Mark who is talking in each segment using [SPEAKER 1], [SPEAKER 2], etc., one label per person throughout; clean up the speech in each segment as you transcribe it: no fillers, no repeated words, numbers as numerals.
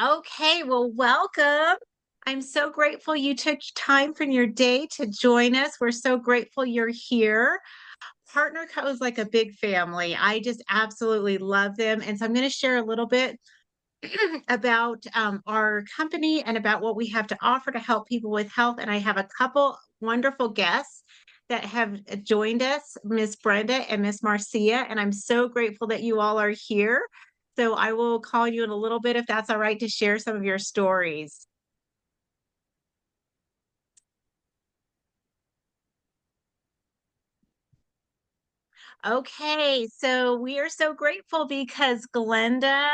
[SPEAKER 1] Okay, well, welcome. I'm so grateful you took time from your day to join us. We're so grateful you're here. PartnerCo is like a big family. I just absolutely love them. And so I'm going to share a little bit about our company and about what we have to offer to help people with health. And I have a couple wonderful guests that have joined us, Miss Brenda and Miss Marcia. And I'm so grateful that you all are here. So I will call you in a little bit if that's all right to share some of your stories. Okay, so we are so grateful because Glenda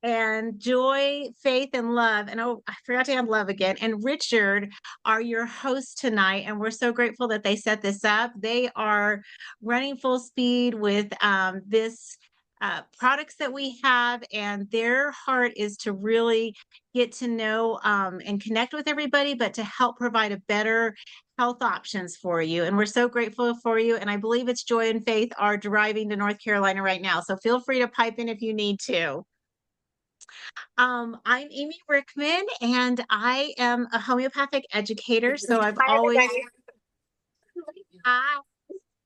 [SPEAKER 1] and Joy, Faith, and Love, and oh, I forgot to add Love again, and Richard are your hosts tonight. And we're so grateful that they set this up. They are running full speed with this products that we have, and their heart is to really get to know and connect with everybody, but to help provide a better health options for you. And we're so grateful for you. And I believe it's Joy and Faith are driving to North Carolina right now. So feel free to pipe in if you need to. I'm Amy Rickman, and I am a homeopathic educator. So I've
[SPEAKER 2] Hi,
[SPEAKER 1] always,
[SPEAKER 2] everybody.
[SPEAKER 1] hi,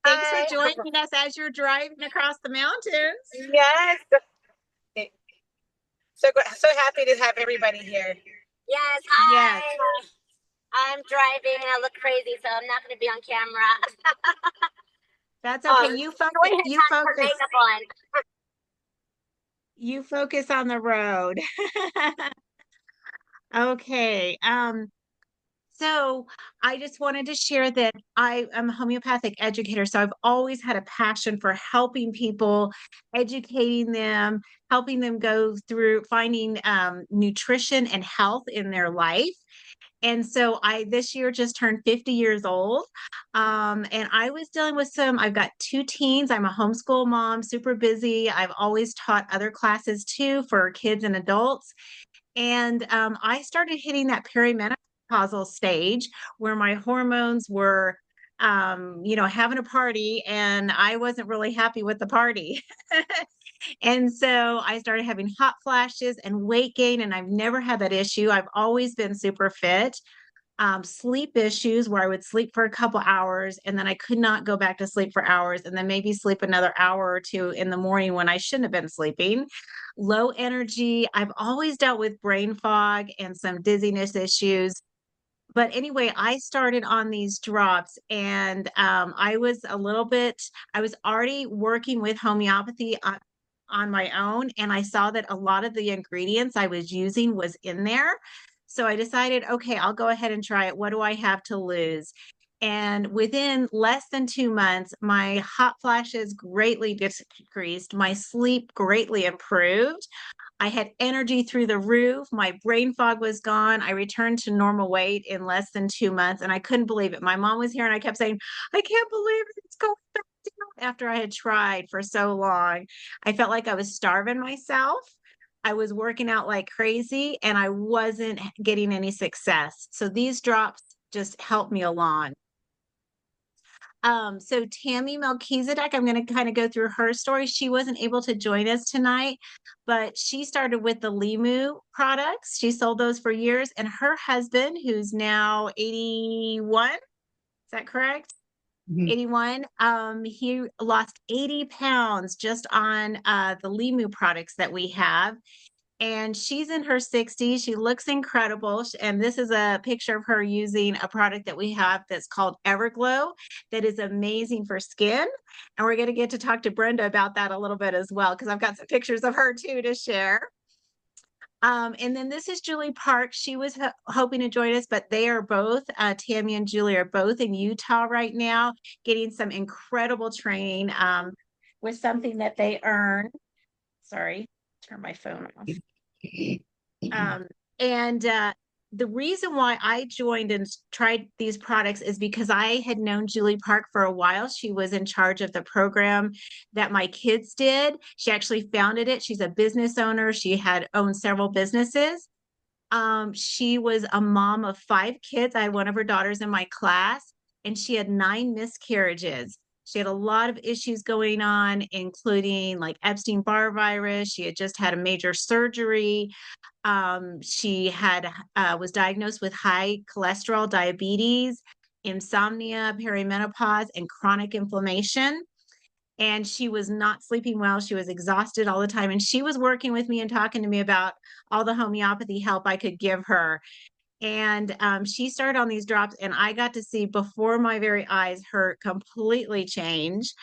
[SPEAKER 1] thanks for
[SPEAKER 2] Hi.
[SPEAKER 1] joining us as you're driving across the mountains.
[SPEAKER 2] Yes. So happy to have everybody here.
[SPEAKER 3] Yes,
[SPEAKER 1] Yes,
[SPEAKER 3] hi. I'm driving and I look crazy, so I'm not going to be on camera.
[SPEAKER 1] that's okay.
[SPEAKER 3] Joy has her makeup on.
[SPEAKER 1] You focus on the road. Okay. So I just wanted to share that I am a homeopathic educator. So I've always had a passion for helping people, educating them, helping them go through finding nutrition and health in their life. And so I this year just turned 50 years old. And I was dealing with I've got two teens. I'm a homeschool mom, super busy. I've always taught other classes too for kids and adults. And I started hitting that perimenopausal stage where my hormones were, having a party, and I wasn't really happy with the party. And so I started having hot flashes and weight gain, and I've never had that issue. I've always been super fit. Sleep issues where I would sleep for a couple hours and then I could not go back to sleep for hours and then maybe sleep another hour or two in the morning when I shouldn't have been sleeping. Low energy. I've always dealt with brain fog and some dizziness issues. But anyway, I started on these drops and I was already working with homeopathy on my own. And I saw that a lot of the ingredients I was using was in there. So I decided, okay, I'll go ahead and try it. What do I have to lose? And within less than 2 months, my hot flashes greatly decreased. My sleep greatly improved. I had energy through the roof. My brain fog was gone. I returned to normal weight in less than 2 months, and I couldn't believe it. My mom was here, and I kept saying, I can't believe it's going back down after I had tried for so long. I felt like I was starving myself. I was working out like crazy, and I wasn't getting any success. So these drops just helped me along. So Tammy Melchizedek, I'm going to kind of go through her story. She wasn't able to join us tonight, but she started with the Limu products. She sold those for years, and her husband, who's now 81, is that correct? 81. He lost 80 pounds just on the Limu products that we have. And she's in her 60s. She looks incredible. And this is a picture of her using a product that we have that's called Everglow that is amazing for skin. And we're going to get to talk to Brenda about that a little bit as well, because I've got some pictures of her too to share. And then this is Julie Park. She was hoping to join us, but they are both, Tammy and Julie are both in Utah right now, getting some incredible training with something that they earn. Sorry, turn my phone off. And the reason why I joined and tried these products is because I had known Julie Park for a while. She was in charge of the program that my kids did. She actually founded it. She's a business owner. She had owned several businesses. She was a mom of 5 kids. I had one of her daughters in my class, and she had 9 miscarriages. She had a lot of issues going on, including like Epstein-Barr virus. She had just had a major surgery. She had was diagnosed with high cholesterol, diabetes, insomnia, perimenopause, and chronic inflammation. And she was not sleeping well. She was exhausted all the time. And she was working with me and talking to me about all the homeopathy help I could give her. And she started on these drops, and I got to see before my very eyes her completely change.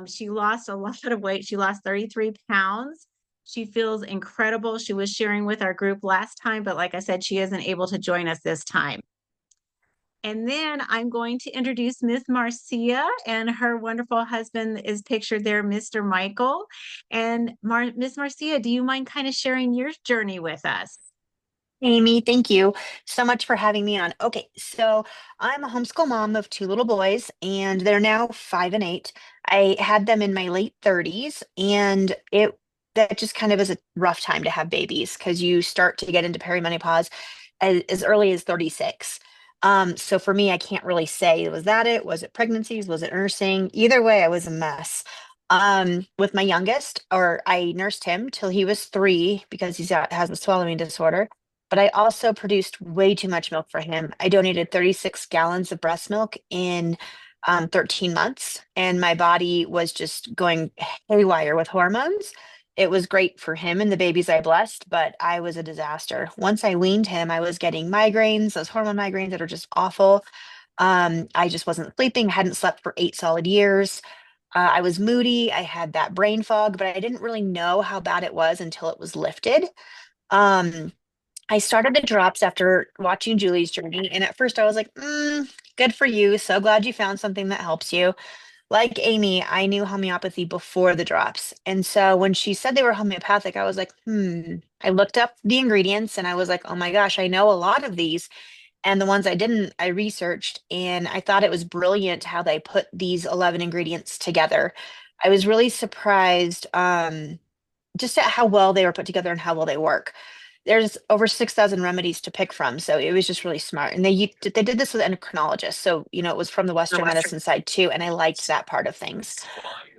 [SPEAKER 1] She lost a lot of weight. She lost 33 pounds. She feels incredible. She was sharing with our group last time, but like I said, she isn't able to join us this time. And then I'm going to introduce Miss Marcia, and her wonderful husband is pictured there, Mr. Michael. And Miss Marcia, do you mind kind of sharing your journey with us?
[SPEAKER 4] Amy, thank you so much for having me on. Okay, so I'm a homeschool mom of two little boys, and they're now 5 and 8. I had them in my late 30s, and it that just kind of is a rough time to have babies because you start to get into perimenopause as early as 36. So for me, I can't really say, was that it? Was it pregnancies? Was it nursing? Either way, I was a mess. With my youngest, or I nursed him till he was 3 because has a swallowing disorder. But I also produced way too much milk for him. I donated 36 gallons of breast milk in 13 months, and my body was just going haywire with hormones. It was great for him and the babies I blessed, but I was a disaster. Once I weaned him, I was getting migraines, those hormone migraines that are just awful. I just wasn't sleeping, hadn't slept for 8 solid years. I was moody, I had that brain fog, but I didn't really know how bad it was until it was lifted. Um, I started the drops after watching Julie's journey, and at first I was like, good for you. So glad you found something that helps you. Like Amy, I knew homeopathy before the drops. And so when she said they were homeopathic, I was like, I looked up the ingredients and I was like, oh my gosh, I know a lot of these. And the ones I didn't, I researched, and I thought it was brilliant how they put these 11 ingredients together. I was really surprised just at how well they were put together and how well they work. There's over 6,000 remedies to pick from, so it was just really smart. And they did this with endocrinologists, so it was from the Western medicine side too, and I liked that part of things.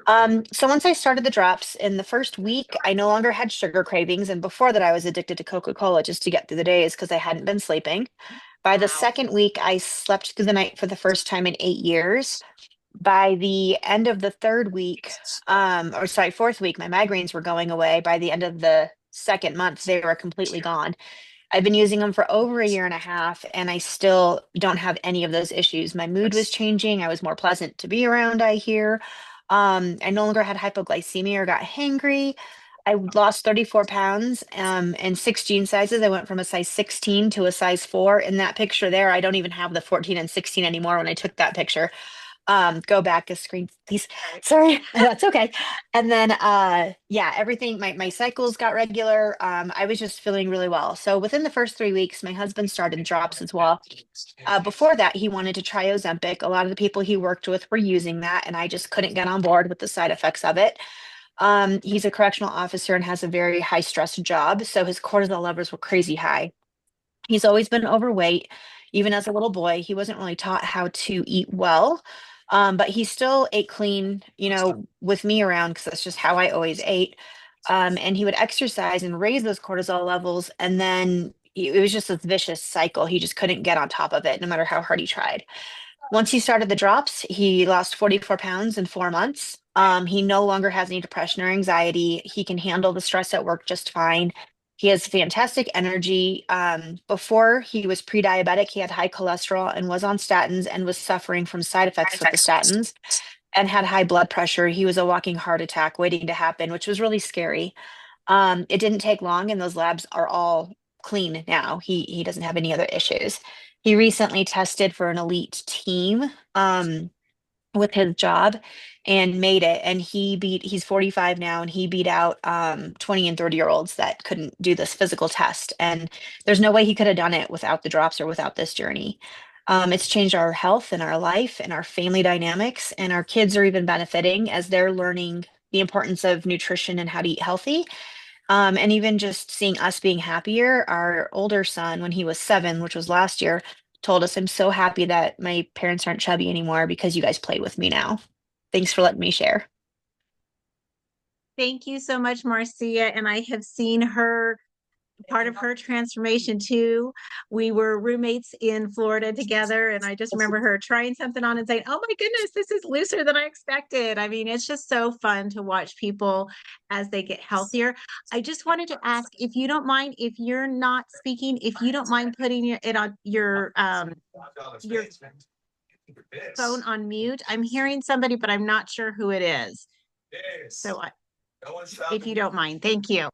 [SPEAKER 4] So once I started the drops in the first week, I no longer had sugar cravings, and before that, I was addicted to Coca-Cola just to get through the days because I hadn't been sleeping. By the second week, I slept through the night for the first time in 8 years. By the end of the third week, or sorry, fourth week, my migraines were going away. By the end of the second month, they were completely gone. I've been using them for over a year and a half, and I still don't have any of those issues. My mood was changing. I was more pleasant to be around, I hear. I no longer had hypoglycemia or got hangry. I lost 34 pounds and 16 sizes. I went from a size 16 to a size 4. In that picture there, I don't even have the 14 and 16 anymore when I took that picture. Go back a screen, please. Sorry, that's okay. And then yeah, everything, my cycles got regular. I was just feeling really well. So within the first 3 weeks, my husband started drops as well. Before that, he wanted to try Ozempic. A lot of the people he worked with were using that, and I just couldn't get on board with the side effects of it. He's a correctional officer and has a very high stress job, so his cortisol levels were crazy high. He's always been overweight. Even as a little boy, he wasn't really taught how to eat well. But he still ate clean, with me around because that's just how I always ate. And he would exercise and raise those cortisol levels. And then it was just this vicious cycle. He just couldn't get on top of it, no matter how hard he tried. Once he started the drops, he lost 44 pounds in 4 months. He no longer has any depression or anxiety. He can handle the stress at work just fine. He has fantastic energy. Before he was pre-diabetic, he had high cholesterol and was on statins and was suffering from side effects of the statins and had high blood pressure. He was a walking heart attack waiting to happen, which was really scary. It didn't take long, and those labs are all clean now. He doesn't have any other issues. He recently tested for an elite team with his job and made it. And he's 45 now, and he beat out 20 and 30-year-olds that couldn't do this physical test. And there's no way he could have done it without the drops or without this journey. It's changed our health and our life and our family dynamics, and our kids are even benefiting as they're learning the importance of nutrition and how to eat healthy. And even just seeing us being happier, our older son, when he was 7, which was last year, told us, I'm so happy that my parents aren't chubby anymore because you guys play with me now. Thanks for letting me share.
[SPEAKER 1] Thank you so much, Marcia. And I have seen her, part of her transformation too. We were roommates in Florida together, and I just remember her trying something on and saying, "Oh my goodness, this is looser than I expected." I mean, it's just so fun to watch people as they get healthier. I just wanted to ask, if you don't mind, if you're not speaking, if you don't mind putting it on your phone on mute. I'm hearing somebody, but I'm not sure who it is. So if you don't mind, thank you.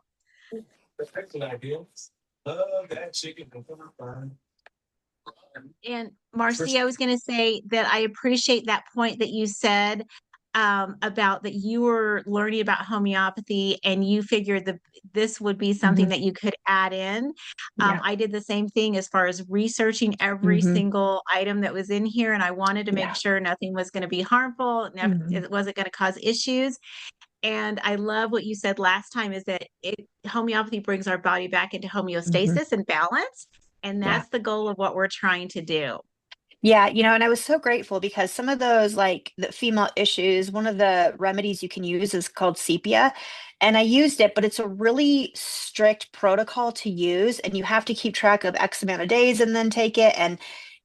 [SPEAKER 1] And Marcia, I was going to say that I appreciate that point that you said about that you were learning about homeopathy and you figured that this would be something that you could add in.
[SPEAKER 4] Yeah.
[SPEAKER 1] I did the same thing as far as researching every single item that was in here, and I wanted to make sure nothing was going to be harmful, it wasn't going to cause issues. And I love what you said last time is that homeopathy brings our body back into homeostasis and balance. And
[SPEAKER 4] Yeah.
[SPEAKER 1] that's the goal of what we're trying to do.
[SPEAKER 4] Yeah, and I was so grateful because some of those, like the female issues, one of the remedies you can use is called sepia. And I used it, but it's a really strict protocol to use, and you have to keep track of X amount of days and then take it. And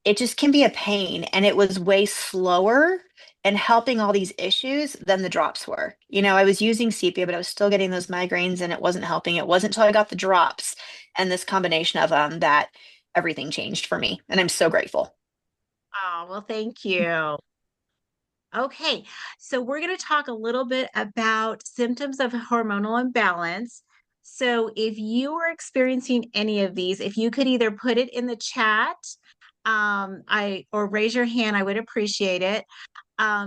[SPEAKER 4] it just can be a pain. And it was way slower in helping all these issues than the drops were. I was using sepia, but I was still getting those migraines and it wasn't helping. It wasn't until I got the drops and this combination of them that everything changed for me. And I'm so grateful.
[SPEAKER 1] Oh, well, thank you. Okay, so we're going to talk a little bit about symptoms of hormonal imbalance. So if you are experiencing any of these, if you could either put it in the chat, or raise your hand, I would appreciate it.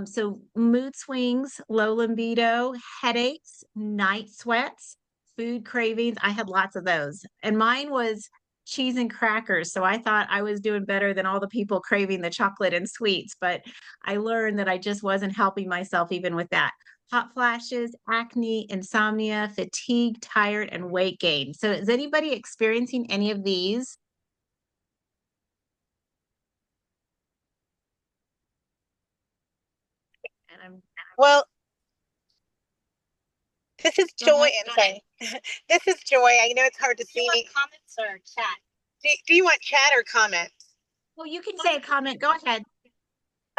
[SPEAKER 1] So mood swings, low libido, headaches, night sweats, food cravings. I had lots of those. And mine was cheese and crackers. So I thought I was doing better than all the people craving the chocolate and sweets, but I learned that I just wasn't helping myself even with that. Hot flashes, acne, insomnia, fatigue, tired, and weight gain. So is anybody experiencing any of these? And I'm
[SPEAKER 2] Well, this is
[SPEAKER 1] Go
[SPEAKER 2] Joy.
[SPEAKER 1] ahead.
[SPEAKER 2] I'm sorry. This is Joy. I know it's hard to see me.
[SPEAKER 3] Comments or chat?
[SPEAKER 2] Do you want chat or comments?
[SPEAKER 1] Well, you can say a comment. Go ahead.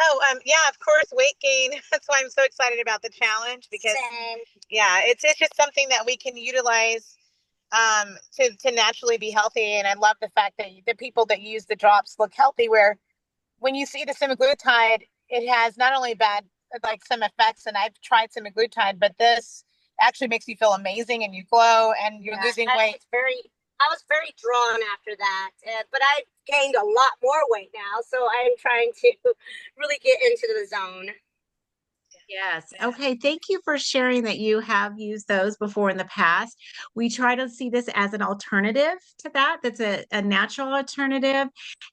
[SPEAKER 2] Oh, yeah, of course, weight gain. That's why I'm so excited about the challenge because,
[SPEAKER 3] Same.
[SPEAKER 2] yeah, it's just something that we can utilize to naturally be healthy. And I love the fact that the people that use the drops look healthy. Where when you see the semaglutide, it has not only bad like some effects, and I've tried semaglutide, but this actually makes you feel amazing and you glow and you're losing weight.
[SPEAKER 3] I was very drawn after that, but I've gained a lot more weight now, so I'm trying to really get into the zone.
[SPEAKER 1] Yes. Okay. Thank you for sharing that you have used those before in the past. We try to see this as an alternative to that. That's a natural alternative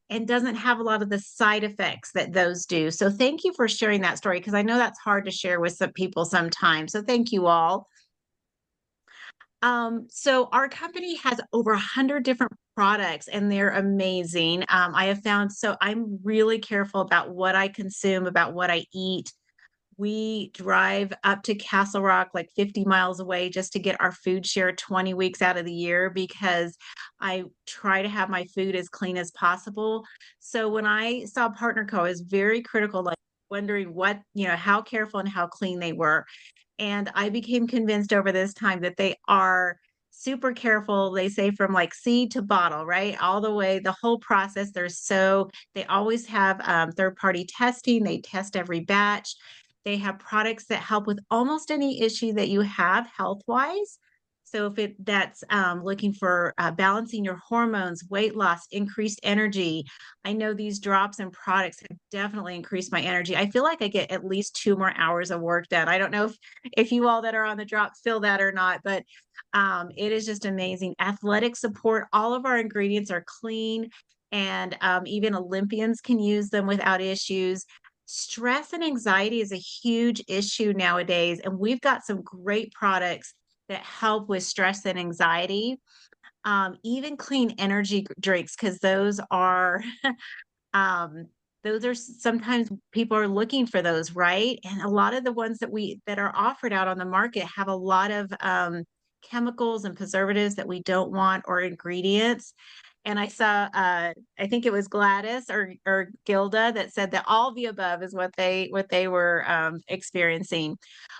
[SPEAKER 1] and doesn't have a lot of the side effects that those do. So thank you for sharing that story because I know that's hard to share with some people sometimes. So thank you all. So our company has over 100 different products and they're amazing. I have found, so I'm really careful about what I consume, about what I eat. We drive up to Castle Rock, like 50 miles away, just to get our food share 20 weeks out of the year because I try to have my food as clean as possible. So when I saw PartnerCo, I was very critical, like wondering how careful and how clean they were. And I became convinced over this time that they are super careful. They say from like seed to bottle, right? All the way, the whole process. They always have third party testing. They test every batch. They have products that help with almost any issue that you have health wise. So if that's looking for balancing your hormones, weight loss, increased energy, I know these drops and products have definitely increased my energy. I feel like I get at least 2 more hours of work done. I don't know if you all that are on the drops feel that or not, but it is just amazing. Athletic support, all of our ingredients are clean, and even Olympians can use them without issues. Stress and anxiety is a huge issue nowadays, and we've got some great products that help with stress and anxiety. Even clean energy drinks, because those are those are sometimes people are looking for those, right? And a lot of the ones that are offered out on the market have a lot of chemicals and preservatives that we don't want, or ingredients. And I saw, I think it was Gladys or Gilda that said that all the above is what they were experiencing.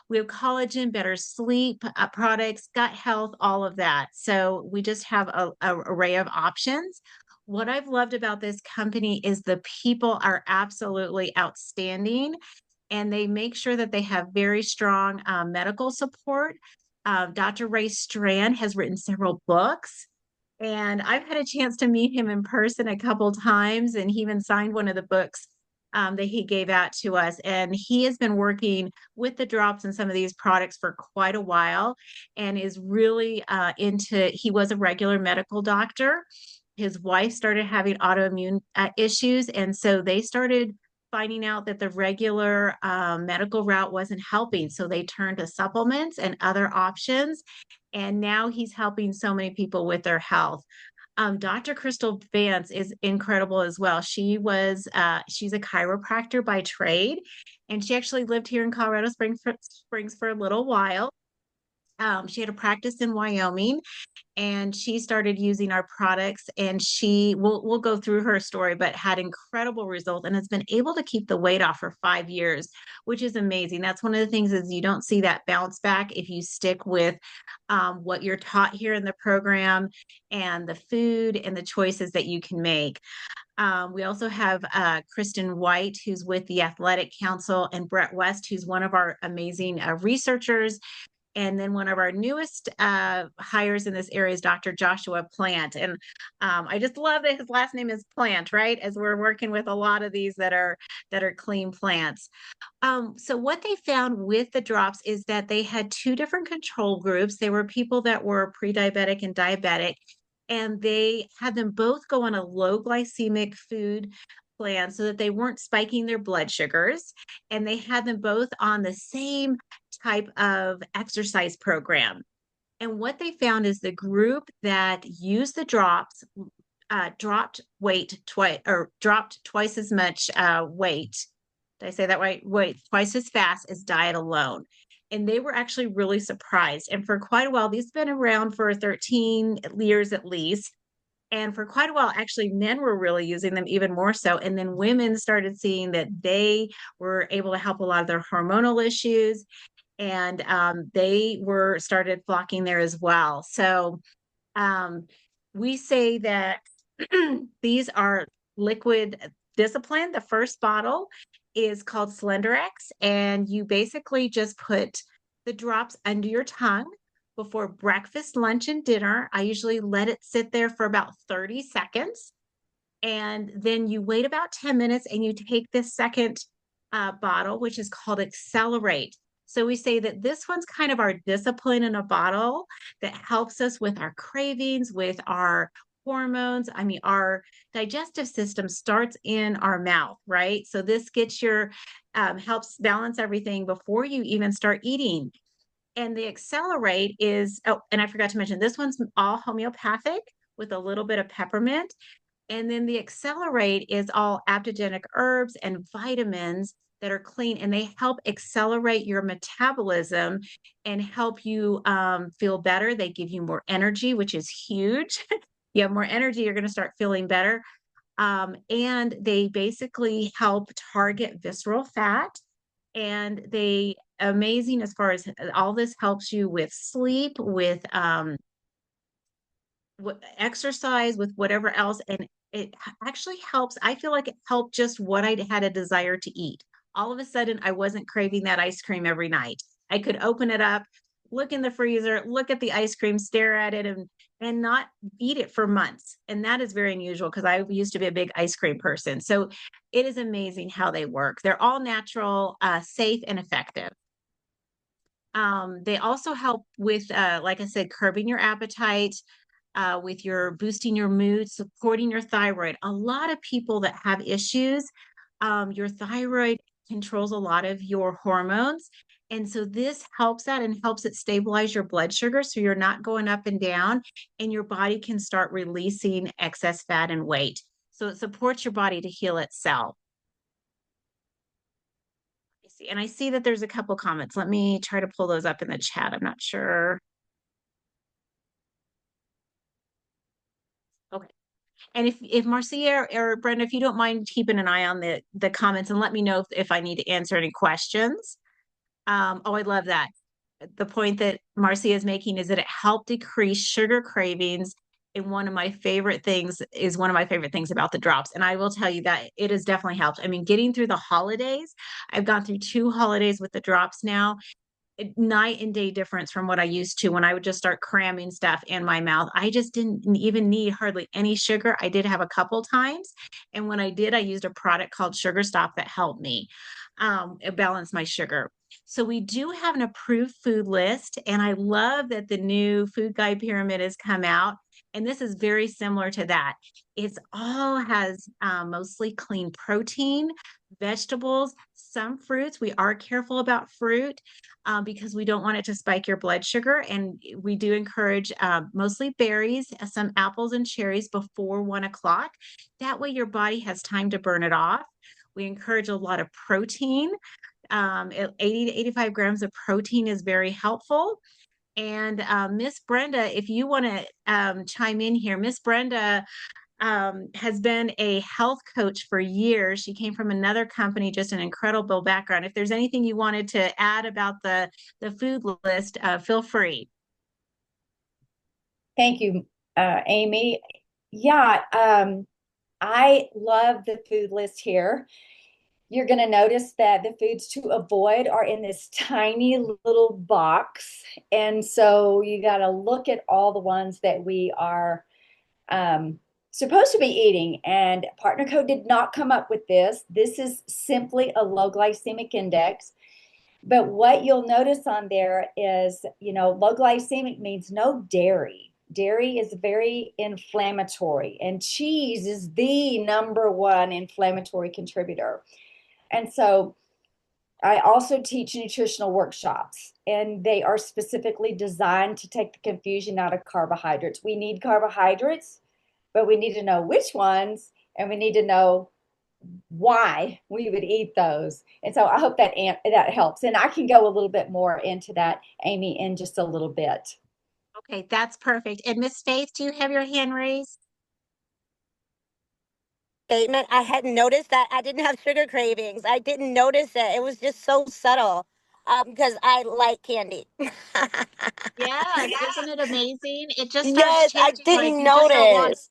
[SPEAKER 1] We have collagen, better sleep products, gut health, all of that. So we just have a array of options. What I've loved about this company is the people are absolutely outstanding, and they make sure that they have very strong medical support. Dr. Ray Strand has written several books, and I've had a chance to meet him in person a couple times, and he even signed one of the books that he gave out to us. And he has been working with the drops and some of these products for quite a while, and is really he was a regular medical doctor. His wife started having autoimmune issues, and so they started finding out that the regular medical route wasn't helping. So they turned to supplements and other options. And now he's helping so many people with their health. Dr. Crystal Vance is incredible as well. She's a chiropractor by trade, and she actually lived here in Colorado Springs for a little while. She had a practice in Wyoming, and she started using our products, and we'll go through her story, but had incredible results and has been able to keep the weight off for 5 years, which is amazing. That's one of the things, is you don't see that bounce back if you stick with what you're taught here in the program, and the food and the choices that you can make. We also have Kristen White, who's with the Athletic Council, and Brett West, who's one of our amazing researchers. And then one of our newest hires in this area is Dr. Joshua Plant. And I just love that his last name is Plant, right? As we're working with a lot of these that are clean plants. So what they found with the drops is that they had two different control groups. They were people that were pre-diabetic and diabetic, and they had them both go on a low glycemic food plan so that they weren't spiking their blood sugars. And they had them both on the same type of exercise program. And what they found is the group that used the drops dropped twice as much weight. Did I say that right? Weight twice as fast as diet alone. And they were actually really surprised. And for quite a while, these have been around for 13 years at least. And for quite a while, actually, men were really using them even more so. And then women started seeing that they were able to help a lot of their hormonal issues, and they started flocking there as well. So we say that these are liquid discipline. The first bottle is called Slenderiiz, and you basically just put the drops under your tongue before breakfast, lunch, and dinner. I usually let it sit there for about 30 seconds. And then you wait about 10 minutes and you take this second bottle, which is called Accelerate. So we say that this one's kind of our discipline in a bottle that helps us with our cravings, with our hormones. I mean, our digestive system starts in our mouth, right? So this gets helps balance everything before you even start eating. And the Accelerate is, and I forgot to mention, this one's all homeopathic with a little bit of peppermint. And then the Accelerate is all adaptogenic herbs and vitamins that are clean, and they help accelerate your metabolism and help you feel better. They give you more energy, which is huge. You have more energy, you're going to start feeling better. And they basically help target visceral fat. And they amazing as far as all this helps you with sleep, with exercise, with whatever else. And it actually helps. I feel like it helped just what I had a desire to eat. All of a sudden, I wasn't craving that ice cream every night. I could open it up, look in the freezer, look at the ice cream, stare at it, and not eat it for months. And that is very unusual because I used to be a big ice cream person. So it is amazing how they work. They're all natural, safe, and effective. They also help with, like I said, curbing your appetite, with your boosting your mood, supporting your thyroid. A lot of people that have issues, your thyroid controls a lot of your hormones. And so this helps that and helps it stabilize your blood sugar so you're not going up and down, and your body can start releasing excess fat and weight. So it supports your body to heal itself. see. And I see that there's a couple comments. Let me try to pull those up in the chat. I'm not sure. Okay. And if Marcia or Brenda, if you don't mind keeping an eye on the comments and let me know if I need to answer any questions. Oh, I love that. The point that Marcia is making is that it helped decrease sugar cravings. And one of my favorite things about the drops. And I will tell you that it has definitely helped. I mean, getting through the holidays, I've gone through 2 holidays with the drops now, night and day difference from what I used to when I would just start cramming stuff in my mouth. I just didn't even need hardly any sugar. I did have a couple times. And when I did, I used a product called Sugar Stop that helped me balance my sugar. So we do have an approved food list. And I love that the new food guide pyramid has come out. And this is very similar to that. It's all has mostly clean protein, vegetables, some fruits. We are careful about fruit because we don't want it to spike your blood sugar. And we do encourage mostly berries, some apples and cherries before 1 o'clock. That way your body has time to burn it off. We encourage a lot of protein. 80 to 85 grams of protein is very helpful. And Miss Brenda, if you want to chime in here, Miss Brenda has been a health coach for years. She came from another company, just an incredible background. If there's anything you wanted to add about the food list, feel free.
[SPEAKER 5] Thank you, Amy. Yeah, I love the food list here. You're going to notice that the foods to avoid are in this tiny little box. And so you got to look at all the ones that we are supposed to be eating. And PartnerCo did not come up with this. This is simply a low glycemic index. But what you'll notice on there is, low glycemic means no dairy. Dairy is very inflammatory, and cheese is the #1 inflammatory contributor. And so I also teach nutritional workshops, and they are specifically designed to take the confusion out of carbohydrates. We need carbohydrates, but we need to know which ones, and we need to know why we would eat those. And so I hope that helps. And I can go a little bit more into that, Amy, in just a little bit.
[SPEAKER 1] Okay, that's perfect. And Miss Faith, do you have your hand raised?
[SPEAKER 3] Statement. I hadn't noticed that I didn't have sugar cravings. I didn't notice it. It was just so subtle because I like candy.
[SPEAKER 1] Yes, isn't it amazing? It just starts
[SPEAKER 3] Yes, I
[SPEAKER 1] changing, like
[SPEAKER 3] didn't
[SPEAKER 1] you just don't want.
[SPEAKER 3] notice.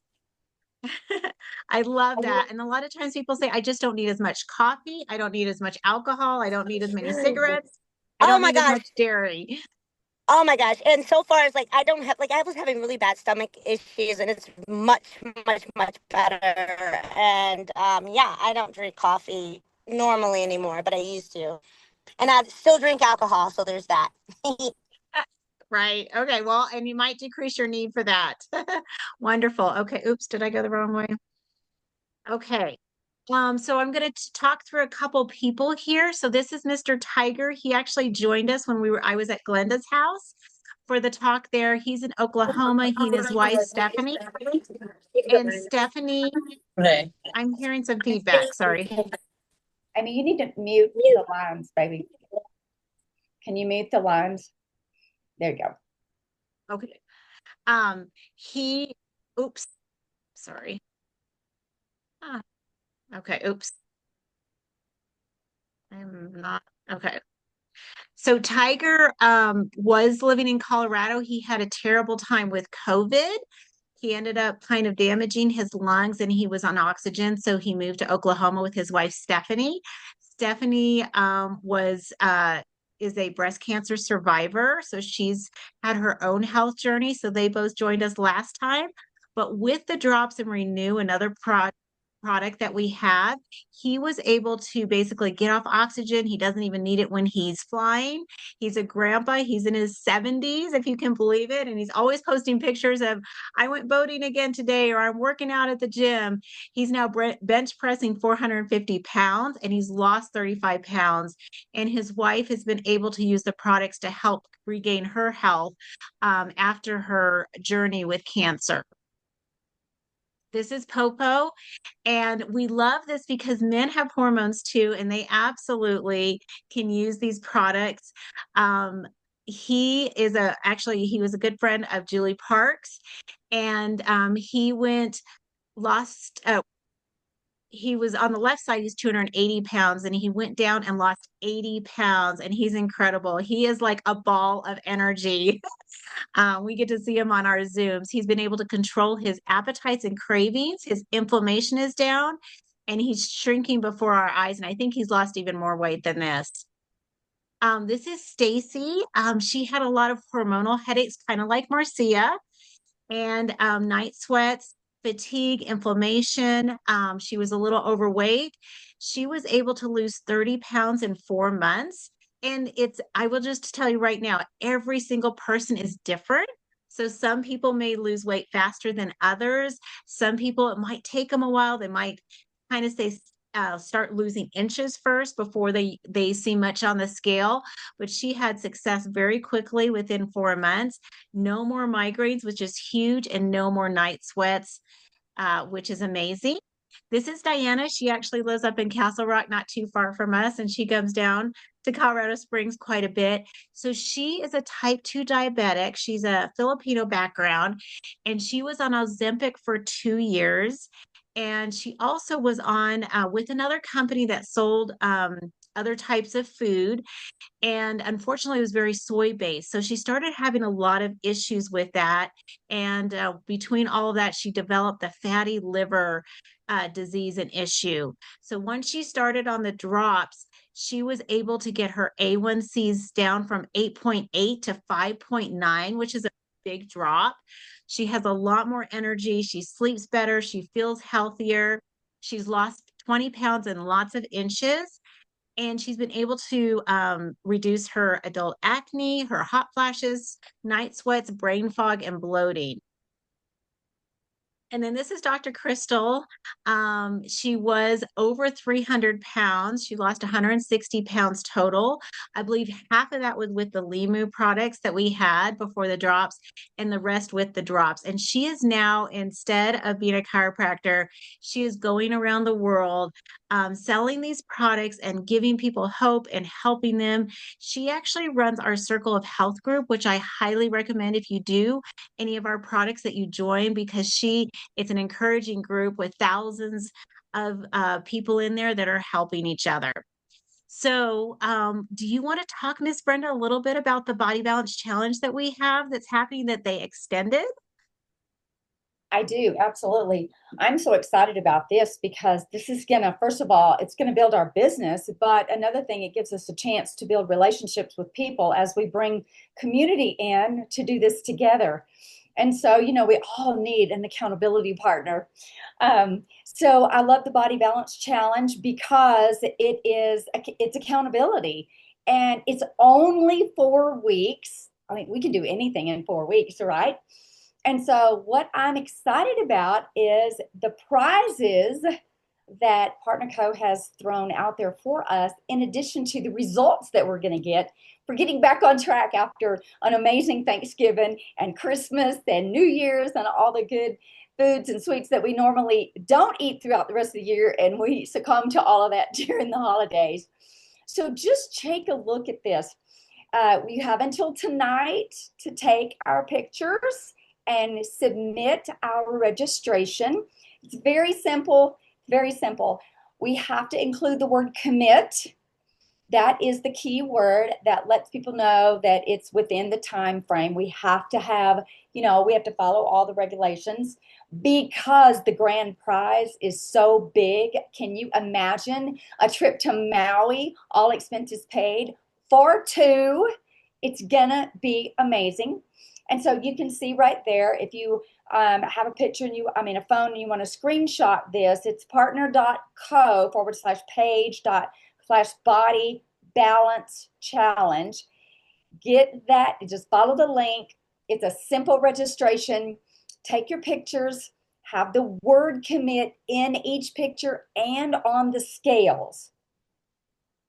[SPEAKER 1] I love that. And a lot of times people say, I just don't need as much coffee. I don't need as much alcohol. I don't need as many cigarettes. I
[SPEAKER 3] Oh
[SPEAKER 1] don't
[SPEAKER 3] my
[SPEAKER 1] need as
[SPEAKER 3] gosh.
[SPEAKER 1] much dairy.
[SPEAKER 3] Oh my gosh. And so far as I don't have, I was having really bad stomach issues, and it's much, much, much better. And yeah, I don't drink coffee normally anymore, but I used to. And I still drink alcohol, so there's that.
[SPEAKER 1] Right. Okay. Well, and you might decrease your need for that. Wonderful. Okay. Oops, did I go the wrong way? Okay. So I'm going to talk through a couple people here. So this is Mr. Tiger. He actually joined us when I was at Glenda's house for the talk there. He's in Oklahoma. He and his wife, Stephanie. And Stephanie, I'm hearing some feedback. Sorry.
[SPEAKER 5] I mean, you need to mute the lines, baby. Can you mute the lines? There you go.
[SPEAKER 1] Okay. Oops, sorry. Okay, oops. I'm not, okay. So Tiger was living in Colorado. He had a terrible time with COVID. He ended up kind of damaging his lungs and he was on oxygen. So he moved to Oklahoma with his wife, Stephanie. Stephanie is a breast cancer survivor. So she's had her own health journey. So they both joined us last time. But with the Drops and Renew, another product that we have, he was able to basically get off oxygen. He doesn't even need it when he's flying. He's a grandpa. He's in his 70s, if you can believe it. And he's always posting pictures of, I went boating again today, or I'm working out at the gym. He's now bench pressing 450 pounds and he's lost 35 pounds. And his wife has been able to use the products to help regain her health after her journey with cancer. This is Popo. And we love this because men have hormones too, and they absolutely can use these products. He is actually, he was a good friend of Julie Parks, and he lost, he was on the left side, he's 280 pounds, and he went down and lost 80 pounds, and he's incredible. He is like a ball of energy. We get to see him on our Zooms. He's been able to control his appetites and cravings. His inflammation is down, and he's shrinking before our eyes. And I think he's lost even more weight than this. This is Stacy. She had a lot of hormonal headaches, kind of like Marcia, and night sweats, fatigue, inflammation. She was a little overweight. She was able to lose 30 pounds in 4 months. And I will just tell you right now, every single person is different. So some people may lose weight faster than others. Some people, it might take them a while. They might kind of start losing inches first before they see much on the scale. But she had success very quickly within 4 months. No more migraines, which is huge, and no more night sweats, which is amazing. This is Diana. She actually lives up in Castle Rock, not too far from us, and she comes down to Colorado Springs quite a bit. So she is a type 2 diabetic. She's a Filipino background, and she was on Ozempic for 2 years. And she also was on with another company that sold other types of food. And unfortunately, it was very soy based. So she started having a lot of issues with that. And between all of that, she developed the fatty liver disease and issue. So once she started on the drops, she was able to get her A1Cs down from 8.8 to 5.9, which is a big drop. She has a lot more energy. She sleeps better. She feels healthier. She's lost 20 pounds and lots of inches. And she's been able to reduce her adult acne, her hot flashes, night sweats, brain fog, and bloating. And then this is Dr. Crystal. She was over 300 pounds. She lost 160 pounds total. I believe half of that was with the Limu products that we had before the drops, and the rest with the drops. And she is now, instead of being a chiropractor, she is going around the world selling these products and giving people hope and helping them. She actually runs our Circle of Health group, which I highly recommend if you do any of our products that you join, because it's an encouraging group with thousands of people in there that are helping each other. So do you want to talk, Miss Brenda, a little bit about the Body Balance Challenge that we have that's happening that they extended?
[SPEAKER 5] I do, absolutely. I'm so excited about this because this is gonna, first of all, it's gonna build our business, but another thing, it gives us a chance to build relationships with people as we bring community in to do this together. And so, we all need an accountability partner. So I love the Body Balance Challenge because it's accountability, and it's only 4 weeks. I mean, we can do anything in 4 weeks, right? And so what I'm excited about is the prizes that PartnerCo has thrown out there for us, in addition to the results that we're going to get for getting back on track after an amazing Thanksgiving and Christmas and New Year's and all the good foods and sweets that we normally don't eat throughout the rest of the year, and we succumb to all of that during the holidays. So just take a look at this. We have until tonight to take our pictures and submit our registration. It's very simple, very simple. We have to include the word commit. That is the key word that lets people know that it's within the time frame. We have to have, we have to follow all the regulations because the grand prize is so big. Can you imagine a trip to Maui, all expenses paid for two? It's gonna be amazing. And so you can see right there, if you have a picture and a phone and you want to screenshot this, it's partner.co/page/body balance challenge. Get that, just follow the link. It's a simple registration. Take your pictures, have the word commit in each picture and on the scales.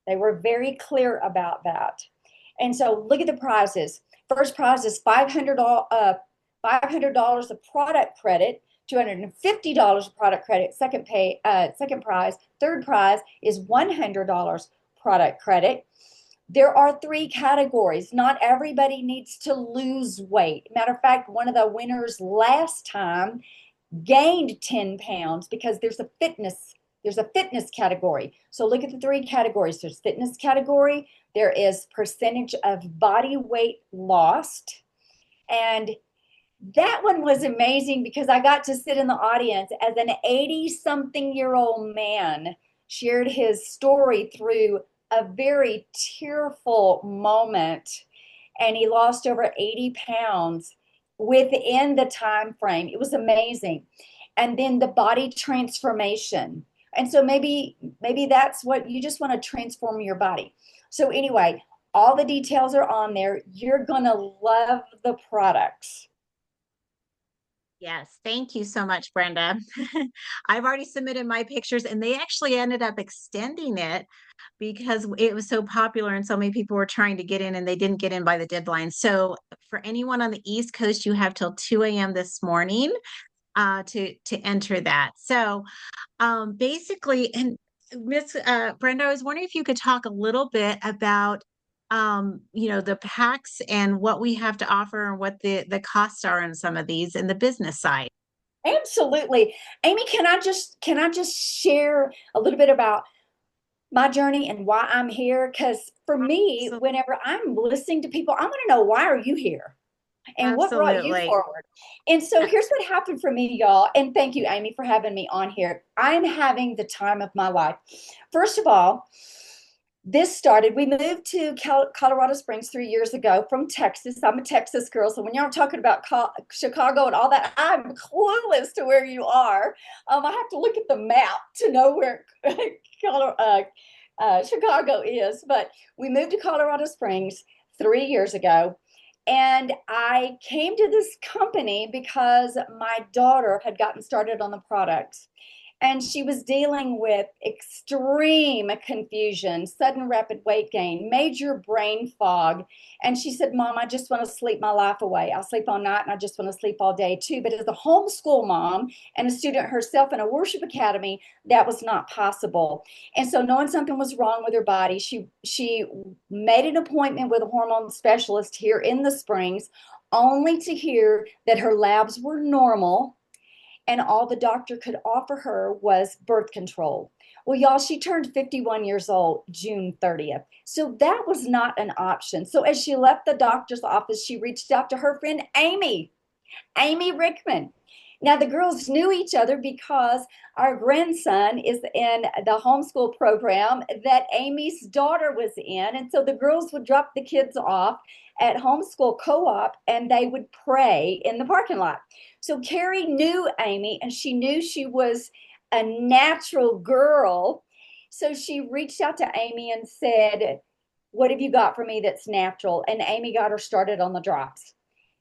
[SPEAKER 5] They were very clear about that. And so look at the prizes. First prize is $500 of product credit $250 product credit. Second prize. Third prize is $100 product credit. There are 3 categories. Not everybody needs to lose weight. Matter of fact, one of the winners last time gained 10 pounds because there's a fitness category. So look at the 3 categories. There's fitness category, there is percentage of body weight lost, and that one was amazing because I got to sit in the audience as an 80-something-year-old man shared his story through a very tearful moment, and he lost over 80 pounds within the time frame. It was amazing. And then the body transformation. And so maybe that's what you just want to transform your body. So anyway, all the details are on there. You're going to love the products.
[SPEAKER 1] Yes, thank you so much, Brenda. I've already submitted my pictures, and they actually ended up extending it because it was so popular and so many people were trying to get in and they didn't get in by the deadline. So for anyone on the East Coast, you have till 2 a.m. this morning to enter that. So basically, and Miss Brenda, I was wondering if you could talk a little bit about the packs and what we have to offer and what the costs are in some of these and the business side.
[SPEAKER 5] Absolutely. Amy, can I just share a little bit about my journey and why I'm here? Because for me, whenever I'm listening to people, I want to know, why are you here? And what brought you forward? And so here's what happened for me, y'all. And thank you, Amy, for having me on here. I'm having the time of my life. First of all, we moved to Colorado Springs 3 years ago from Texas. I'm a Texas girl. So when y'all talking about Chicago and all that, I'm clueless to where you are. I have to look at the map to know where Chicago is. But we moved to Colorado Springs 3 years ago. And I came to this company because my daughter had gotten started on the products. And she was dealing with extreme confusion, sudden rapid weight gain, major brain fog. And she said, Mom, I just want to sleep my life away. I'll sleep all night and I just want to sleep all day too. But as a homeschool mom and a student herself in a worship academy, that was not possible. And so knowing something was wrong with her body, she made an appointment with a hormone specialist here in the Springs, only to hear that her labs were normal and all the doctor could offer her was birth control. Well, y'all, she turned 51 years old June 30th. So that was not an option. So as she left the doctor's office, she reached out to her friend Amy Rickman. Now, the girls knew each other because our grandson is in the homeschool program that Amy's daughter was in. And so the girls would drop the kids off at homeschool co-op and they would pray in the parking lot. So Carrie knew Amy and she knew she was a natural girl. So she reached out to Amy and said, what have you got for me that's natural? And Amy got her started on the drops.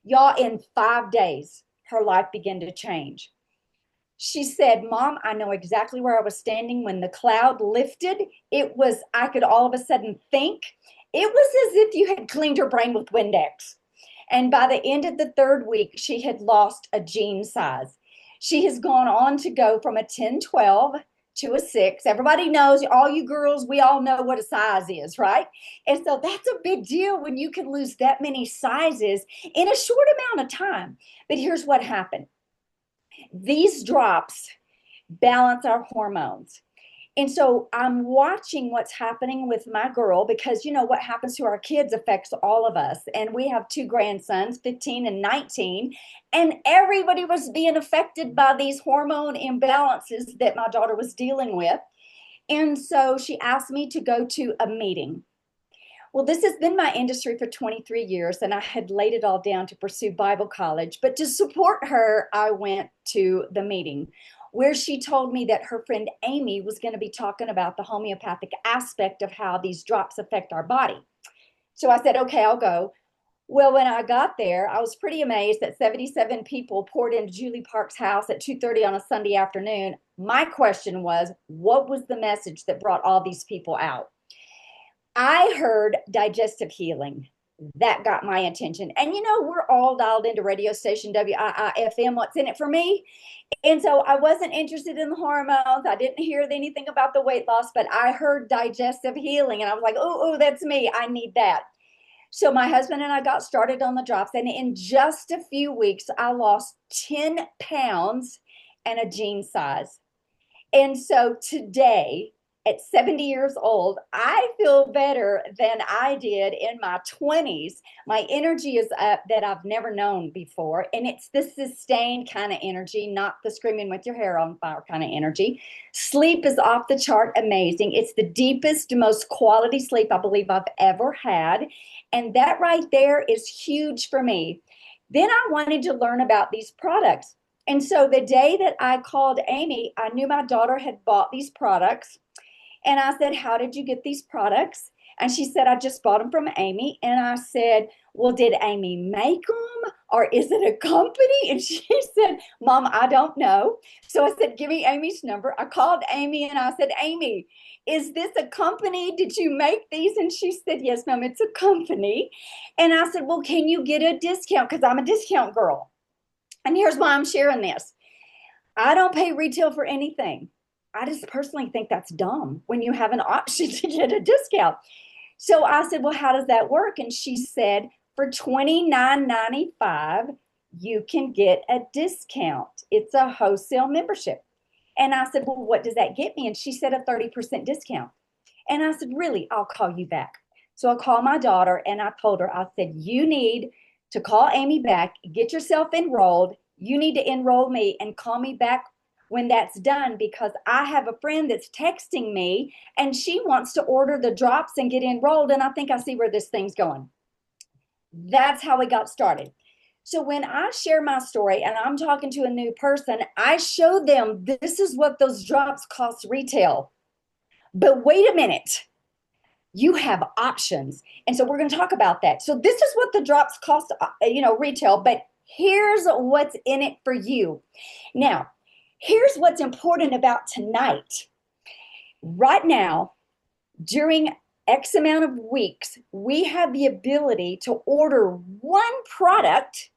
[SPEAKER 5] Y'all, in 5 days, her life began to change. She said, Mom, I know exactly where I was standing when the cloud lifted. I could all of a sudden think. It was as if you had cleaned her brain with Windex. And by the end of the 3rd week, she had lost a jean size. She has gone on to go from a 10-12 to a 6. Everybody knows, all you girls, we all know what a size is, right? And so that's a big deal when you can lose that many sizes in a short amount of time. But here's what happened. These drops balance our hormones. And so I'm watching what's happening with my girl because, what happens to our kids affects all of us. And we have 2 grandsons, 15 and 19. And everybody was being affected by these hormone imbalances that my daughter was dealing with. And so she asked me to go to a meeting. Well, this has been my industry for 23 years, and I had laid it all down to pursue Bible college. But to support her, I went to the meeting where she told me that her friend Amy was going to be talking about the homeopathic aspect of how these drops affect our body. So I said, okay, I'll go. Well, when I got there, I was pretty amazed that 77 people poured into Julie Park's house at 2:30 on a Sunday afternoon. My question was, what was the message that brought all these people out? I heard digestive healing, That got my attention. And we're all dialed into radio station WIIFM. What's in it for me? And so I wasn't interested in the hormones. I didn't hear anything about the weight loss, but I heard digestive healing, and I was like, oh, that's me. I need that. So my husband and I got started on the drops, and in just a few weeks, I lost 10 pounds and a jean size. And so today, at 70 years old, I feel better than I did in my 20s. My energy is up that I've never known before. And it's the sustained kind of energy, not the screaming with your hair on fire kind of energy. Sleep is off the chart amazing. It's the deepest, most quality sleep I believe I've ever had. And that right there is huge for me. Then I wanted to learn about these products. And so the day that I called Amy, I knew my daughter had bought these products. And I said, how did you get these products? And she said, I just bought them from Amy. And I said, well, did Amy make them or is it a company? And she said, Mom, I don't know. So I said, give me Amy's number. I called Amy and I said, Amy, is this a company? Did you make these? And she said, yes, Mom, it's a company. And I said, well, can you get a discount? Because I'm a discount girl. And here's why I'm sharing this. I don't pay retail for anything. I just personally think that's dumb when you have an option to get a discount. So I said, well, how does that work? And she said, for $29.95, you can get a discount. It's a wholesale membership. And I said, well, what does that get me? And she said a 30% discount. And I said, really? I'll call you back. So I called my daughter and I told her, I said, you need to call Amy back, get yourself enrolled. You need to enroll me and call me back when that's done, because I have a friend that's texting me and she wants to order the drops and get enrolled. And I think I see where this thing's going. That's how we got started. So when I share my story and I'm talking to a new person, I show them this is what those drops cost retail. But wait a minute, you have options. And so we're going to talk about that. So this is what the drops cost, retail, but here's what's in it for you. Now, here's what's important about tonight. Right now, during X amount of weeks, we have the ability to order one product,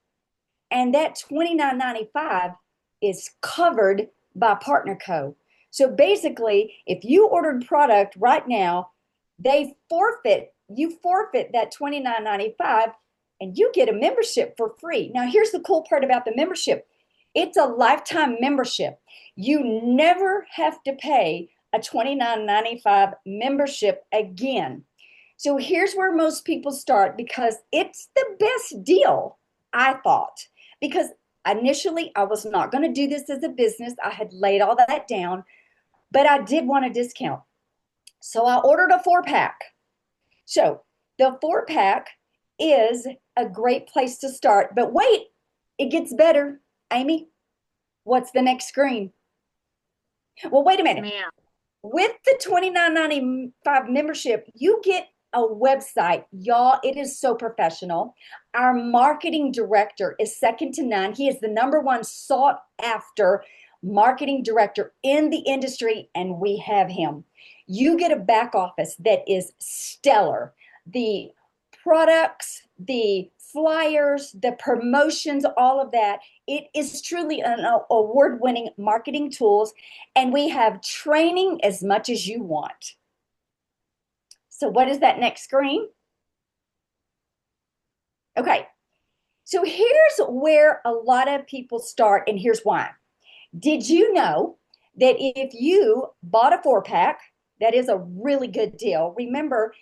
[SPEAKER 5] and that $29.95 is covered by PartnerCo. So basically, if you ordered product right now, you forfeit that $29.95 and you get a membership for free. Now, here's the cool part about the membership. It's a lifetime membership. You never have to pay a $29.95 membership again. So here's where most people start, because it's the best deal, I thought. Because initially, I was not going to do this as a business. I had laid all that down, but I did want a discount. So I ordered a 4-pack. So the 4-pack is a great place to start. But wait, it gets better. Amy, what's the next screen? Well, wait a minute.
[SPEAKER 1] Man.
[SPEAKER 5] With the $29.95 membership, you get a website. Y'all, it is so professional. Our marketing director is second to none. He is the #1 sought after marketing director in the industry, and we have him. You get a back office that is stellar. The products, the flyers, the promotions, all of that. It is truly an award-winning marketing tools, and we have training as much as you want. So what is that next screen? Okay, so here's where a lot of people start, and here's why. Did you know that if you bought a 4-pack, that is a really good deal. Remember,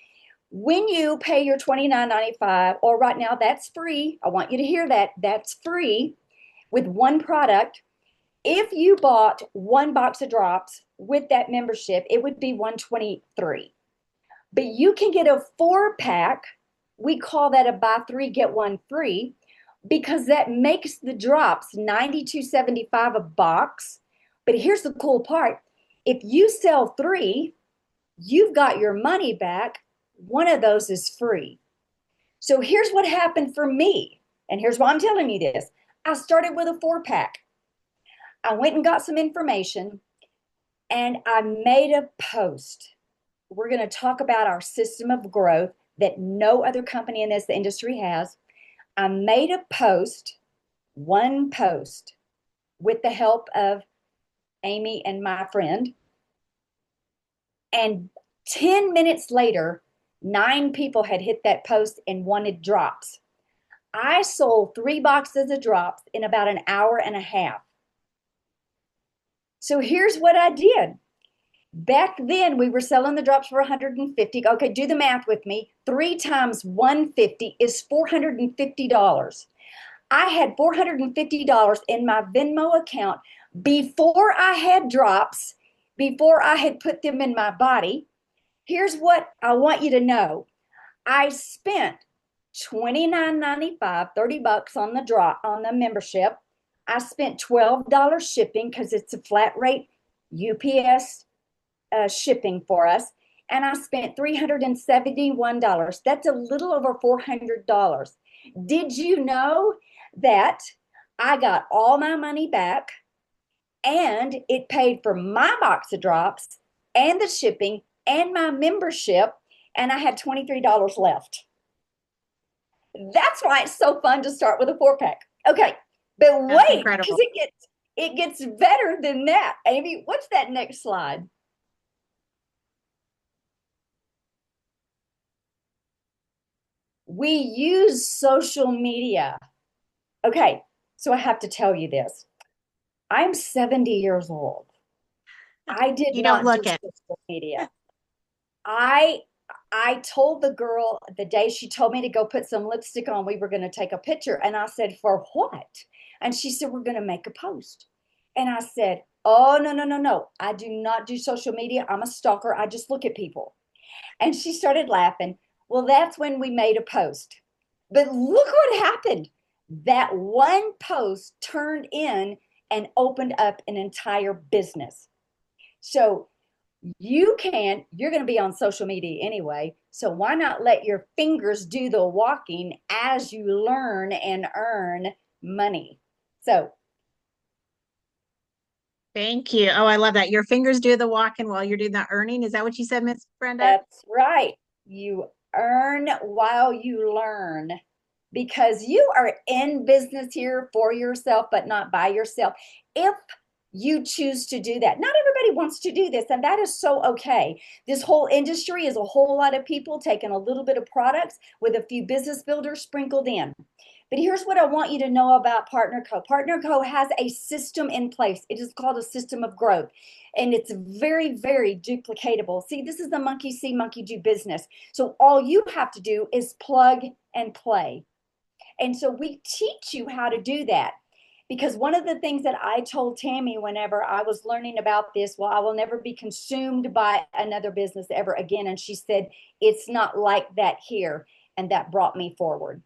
[SPEAKER 5] when you pay your $29.95, or right now that's free, I want you to hear that, that's free with one product. If you bought one box of drops with that membership, it would be $123. But you can get a 4-pack. We call that a buy 3, get 1 free, because that makes the drops $92.75 a box. But here's the cool part. If you sell 3, you've got your money back. One of those is free. So here's what happened for me. And here's why I'm telling you this. I started with a 4-pack. I went and got some information and I made a post. We're going to talk about our system of growth. that no other company in this industry has. I made a post, one post, with the help of Amy and my friend. And 10 minutes later, 9 people had hit that post and wanted drops. I sold 3 boxes of drops in about an hour and a half. So here's what I did. Back then, we were selling the drops for $150. Okay, do the math with me. 3 times 150 is $450. I had $450 in my Venmo account before I had drops, before I had put them in my body. Here's what I want you to know. I spent $29.95, $30 on the drop, on the membership. I spent $12 shipping because it's a flat rate UPS shipping for us. And I spent $371. That's a little over $400. Did you know that I got all my money back and it paid for my box of drops and the shipping and my membership, and I had $23 left? That's why it's so fun to start with a 4-pack. Okay, but wait, because it gets better than that. Amy, what's that next slide? We use social media. Okay, so I have to tell you this. I'm 70 years old. I did not do social media. I told the girl the day she told me to go put some lipstick on, we were going to take a picture. And I said, for what? And she said, we're going to make a post. And I said, oh, no. I do not do social media. I'm a stalker. I just look at people. And she started laughing. Well, that's when we made a post. But look what happened. That one post turned in and opened up an entire business. So you're going to be on social media anyway. So why not let your fingers do the walking as you learn and earn money? So.
[SPEAKER 1] Thank you. Oh, I love that. Your fingers do the walking while you're doing the earning. Is that what you said, Miss Brenda?
[SPEAKER 5] That's right. You earn while you learn, because you are in business here for yourself, but not by yourself. If you choose to do that. Not everybody wants to do this, and that is so okay. This whole industry is a whole lot of people taking a little bit of products with a few business builders sprinkled in. But here's what I want you to know about PartnerCo. PartnerCo has a system in place. It is called a system of growth, and it's very, very duplicatable. See, this is the monkey see, monkey do business. So all you have to do is plug and play. And so we teach you how to do that. Because one of the things that I told Tammy whenever I was learning about this, well, I will never be consumed by another business ever again. And she said, it's not like that here. And that brought me forward.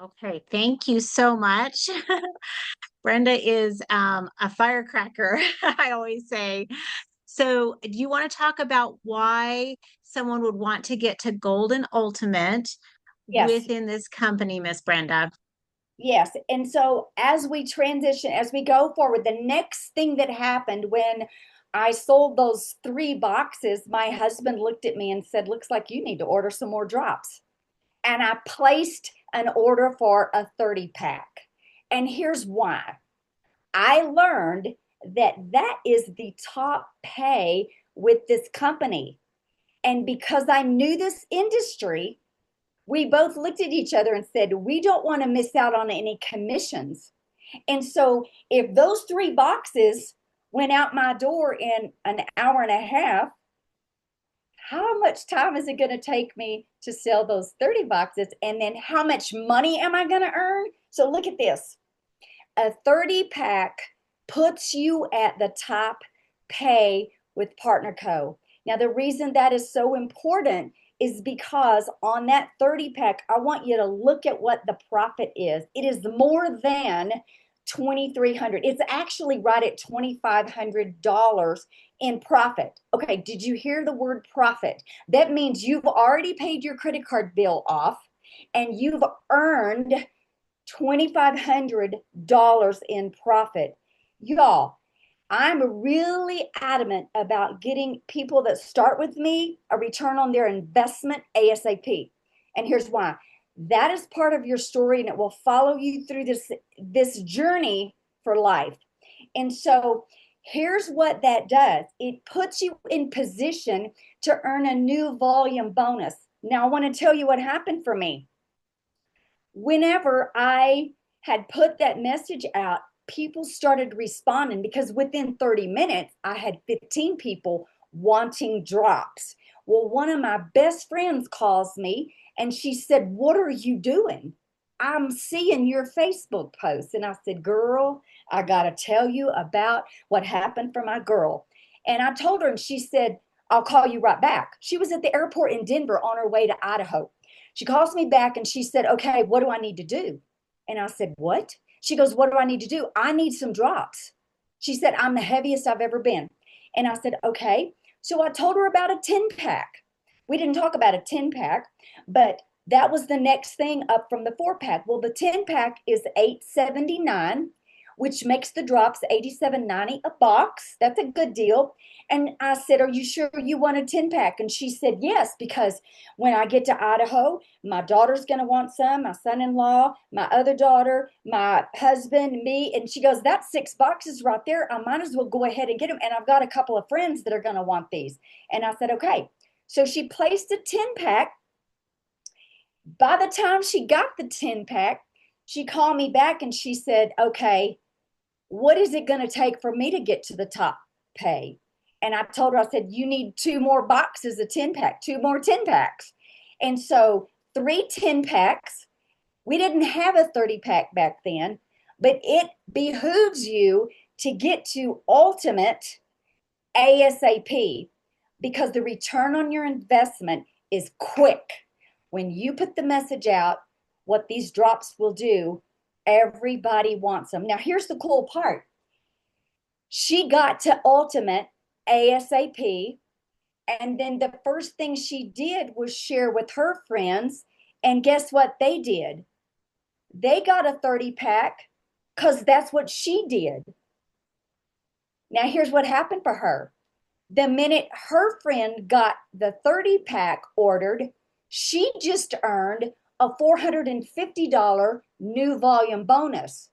[SPEAKER 1] Okay, thank you so much. Brenda is a firecracker, I always say. So do you want to talk about why someone would want to get to Golden Ultimate within this company, Miss Brenda?
[SPEAKER 5] Yes. And so as we transition, as we go forward, the next thing that happened when I sold those 3 boxes, my husband looked at me and said, looks like you need to order some more drops. And I placed an order for a 30-pack. And here's why. I learned that that is the top pay with this company. And because I knew this industry, we both looked at each other and said, we don't want to miss out on any commissions. And so if those 3 boxes went out my door in an hour and a half, how much time is it going to take me to sell those 30 boxes? And then how much money am I going to earn? So look at this. A 30-pack puts you at the top pay with PartnerCo. Now, the reason that is so important is because on that 30-pack, I want you to look at what the profit is. It is more than $2,300. It's actually right at $2,500 in profit. Okay, did you hear the word profit? That means you've already paid your credit card bill off and you've earned $2,500 in profit. Y'all, I'm really adamant about getting people that start with me a return on their investment ASAP. And here's why. That is part of your story, and it will follow you through this journey for life. And so here's what that does. It puts you in position to earn a new volume bonus. Now, I want to tell you what happened for me. Whenever I had put that message out, people started responding because within 30 minutes, I had 15 people wanting drops. Well, one of my best friends calls me and she said, "What are you doing? I'm seeing your Facebook post." And I said, "Girl, I got to tell you about what happened for my girl." And I told her, and she said, "I'll call you right back." She was at the airport in Denver on her way to Idaho. She calls me back and she said, "Okay, what do I need to do?" And I said, "What?" She goes, "What do I need to do? I need some drops." She said, "I'm the heaviest I've ever been." And I said, "Okay." So I told her about a 10 pack. We didn't talk about a 10 pack, but that was the next thing up from the 4 pack. Well, the 10 pack is $8.79, which makes the drops $87.90 a box. That's a good deal. And I said, "Are you sure you want a 10 pack?" And she said, "Yes, because when I get to Idaho, my daughter's going to want some, my son-in-law, my other daughter, my husband, me." And she goes, "That's 6 boxes right there. I might as well go ahead and get them. And I've got a couple of friends that are going to want these." And I said, "Okay." So she placed a 10 pack. By the time she got the 10 pack, she called me back and she said, "Okay, what is it going to take for me to get to the top pay?" And I told her, I said, "You need 2 more boxes of 10 pack, 2 more 10 packs. And so 3 10 packs. We didn't have a 30 pack back then, but it behooves you to get to ultimate ASAP because the return on your investment is quick. When you put the message out, what these drops will do, everybody wants them. Now, here's the cool part. She got to ultimate ASAP. And then the first thing she did was share with her friends. And guess what they did? They got a 30 pack because that's what she did. Now, here's what happened for her. The minute her friend got the 30 pack ordered, she just earned a $450 new volume bonus.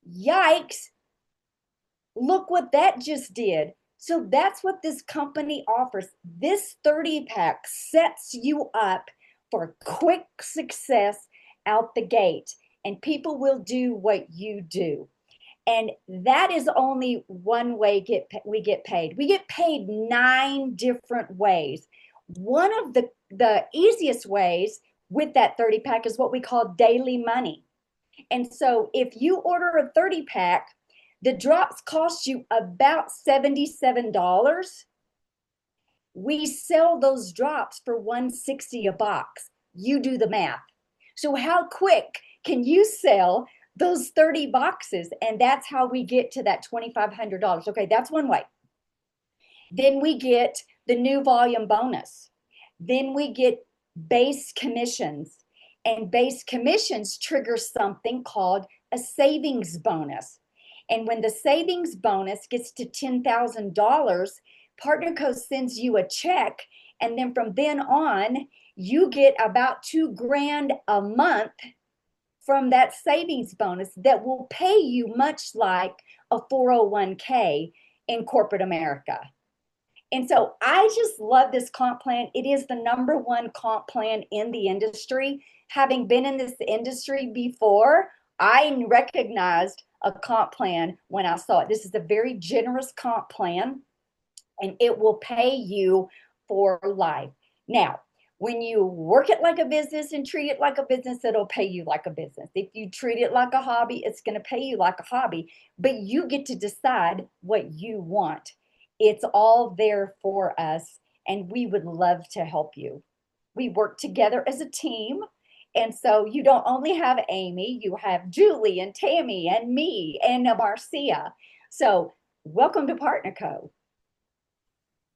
[SPEAKER 5] Yikes. Look what that just did. So that's what this company offers. This 30 pack sets you up for quick success out the gate, and people will do what you do. And that is only one way we get paid. We get paid 9 different ways. One of the easiest ways with that 30 pack is what we call daily money. And so if you order a 30 pack, the drops cost you about $77. We sell those drops for $160 a box. You do the math. So how quick can you sell those 30 boxes? And that's how we get to that $2,500. Okay, that's one way. Then we get the new volume bonus. Then we get base commissions. And base commissions trigger something called a savings bonus. And when the savings bonus gets to $10,000, PartnerCo sends you a check. And then from then on, you get about $2,000 a month from that savings bonus that will pay you much like a 401k in corporate America. And so I just love this comp plan. It is the #1 comp plan in the industry. Having been in this industry before, I recognized a comp plan when I saw it. This is a very generous comp plan, and it will pay you for life. Now, when you work it like a business and treat it like a business, it'll pay you like a business. If you treat it like a hobby, it's going to pay you like a hobby, but you get to decide what you want. It's all there for us, and we would love to help you. We work together as a team. And so you don't only have Amy, you have Julie and Tammy and me and Marcia. So welcome to PartnerCo.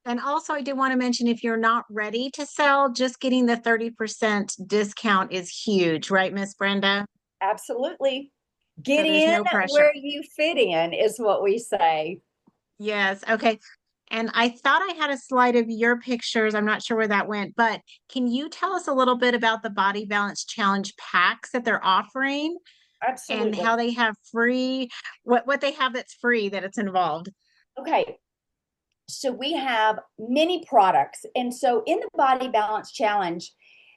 [SPEAKER 1] And also, I do want to mention, if you're not ready to sell, just getting the 30% discount is huge, right, Miss Brenda?
[SPEAKER 5] Absolutely. Get
[SPEAKER 1] So there's
[SPEAKER 5] in
[SPEAKER 1] no pressure.
[SPEAKER 5] where you fit in is what we say.
[SPEAKER 1] Yes. Okay. And I thought I had a slide of your pictures. I'm not sure where that went, but can you tell us a little bit about the Body Balance Challenge packs that they're offering and
[SPEAKER 5] Absolutely.
[SPEAKER 1] how they have free, what they have that's free that it's involved?
[SPEAKER 5] Okay. So we have many products. And so in the Body Balance Challenge,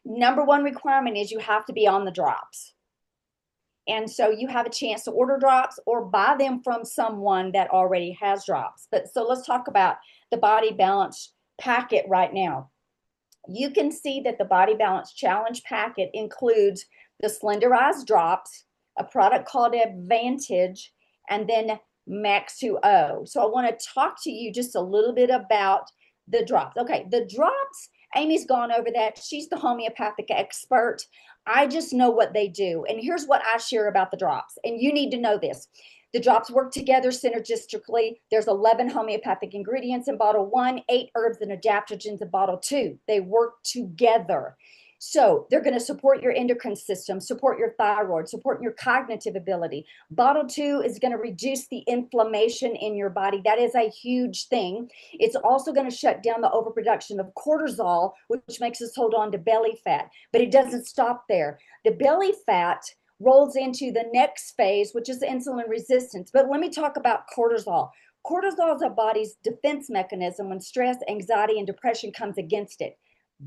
[SPEAKER 5] number one requirement is you have to be on the drops. And so you have a chance to order drops or buy them from someone that already has drops. But so let's talk about the Body Balance packet right now. You can see that the Body Balance Challenge packet includes the Slenderiiz Drops, a product called AbVantage, and then Max 2O. So I want to talk to you just a little bit about the drops. Okay, the drops, Amy's gone over that. She's the homeopathic expert. I just know what they do. And here's what I share about the drops. And you need to know this. The drops work together synergistically. There's 11 homeopathic ingredients in bottle 1, 8 herbs and adaptogens in bottle 2. They work together. So they're going to support your endocrine system, support your thyroid, support your cognitive ability. Bottle 2 is going to reduce the inflammation in your body. That is a huge thing. It's also going to shut down the overproduction of cortisol, which makes us hold on to belly fat. But it doesn't stop there. The belly fat rolls into the next phase, which is insulin resistance. But let me talk about cortisol. Cortisol is our body's defense mechanism when stress, anxiety, and depression comes against it.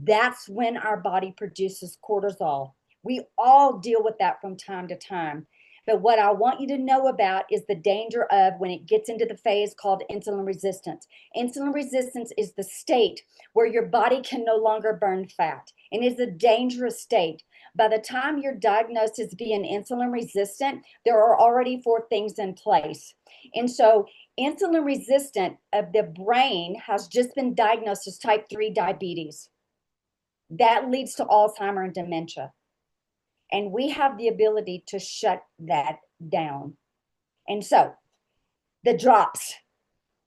[SPEAKER 5] That's when our body produces cortisol. We all deal with that from time to time. But what I want you to know about is the danger of when it gets into the phase called insulin resistance. Insulin resistance is the state where your body can no longer burn fat, and it's a dangerous state. By the time you're diagnosed as being insulin resistant, there are already 4 things in place. And so insulin resistant of the brain has just been diagnosed as type 3 diabetes. That leads to Alzheimer's and dementia. And we have the ability to shut that down. And so the drops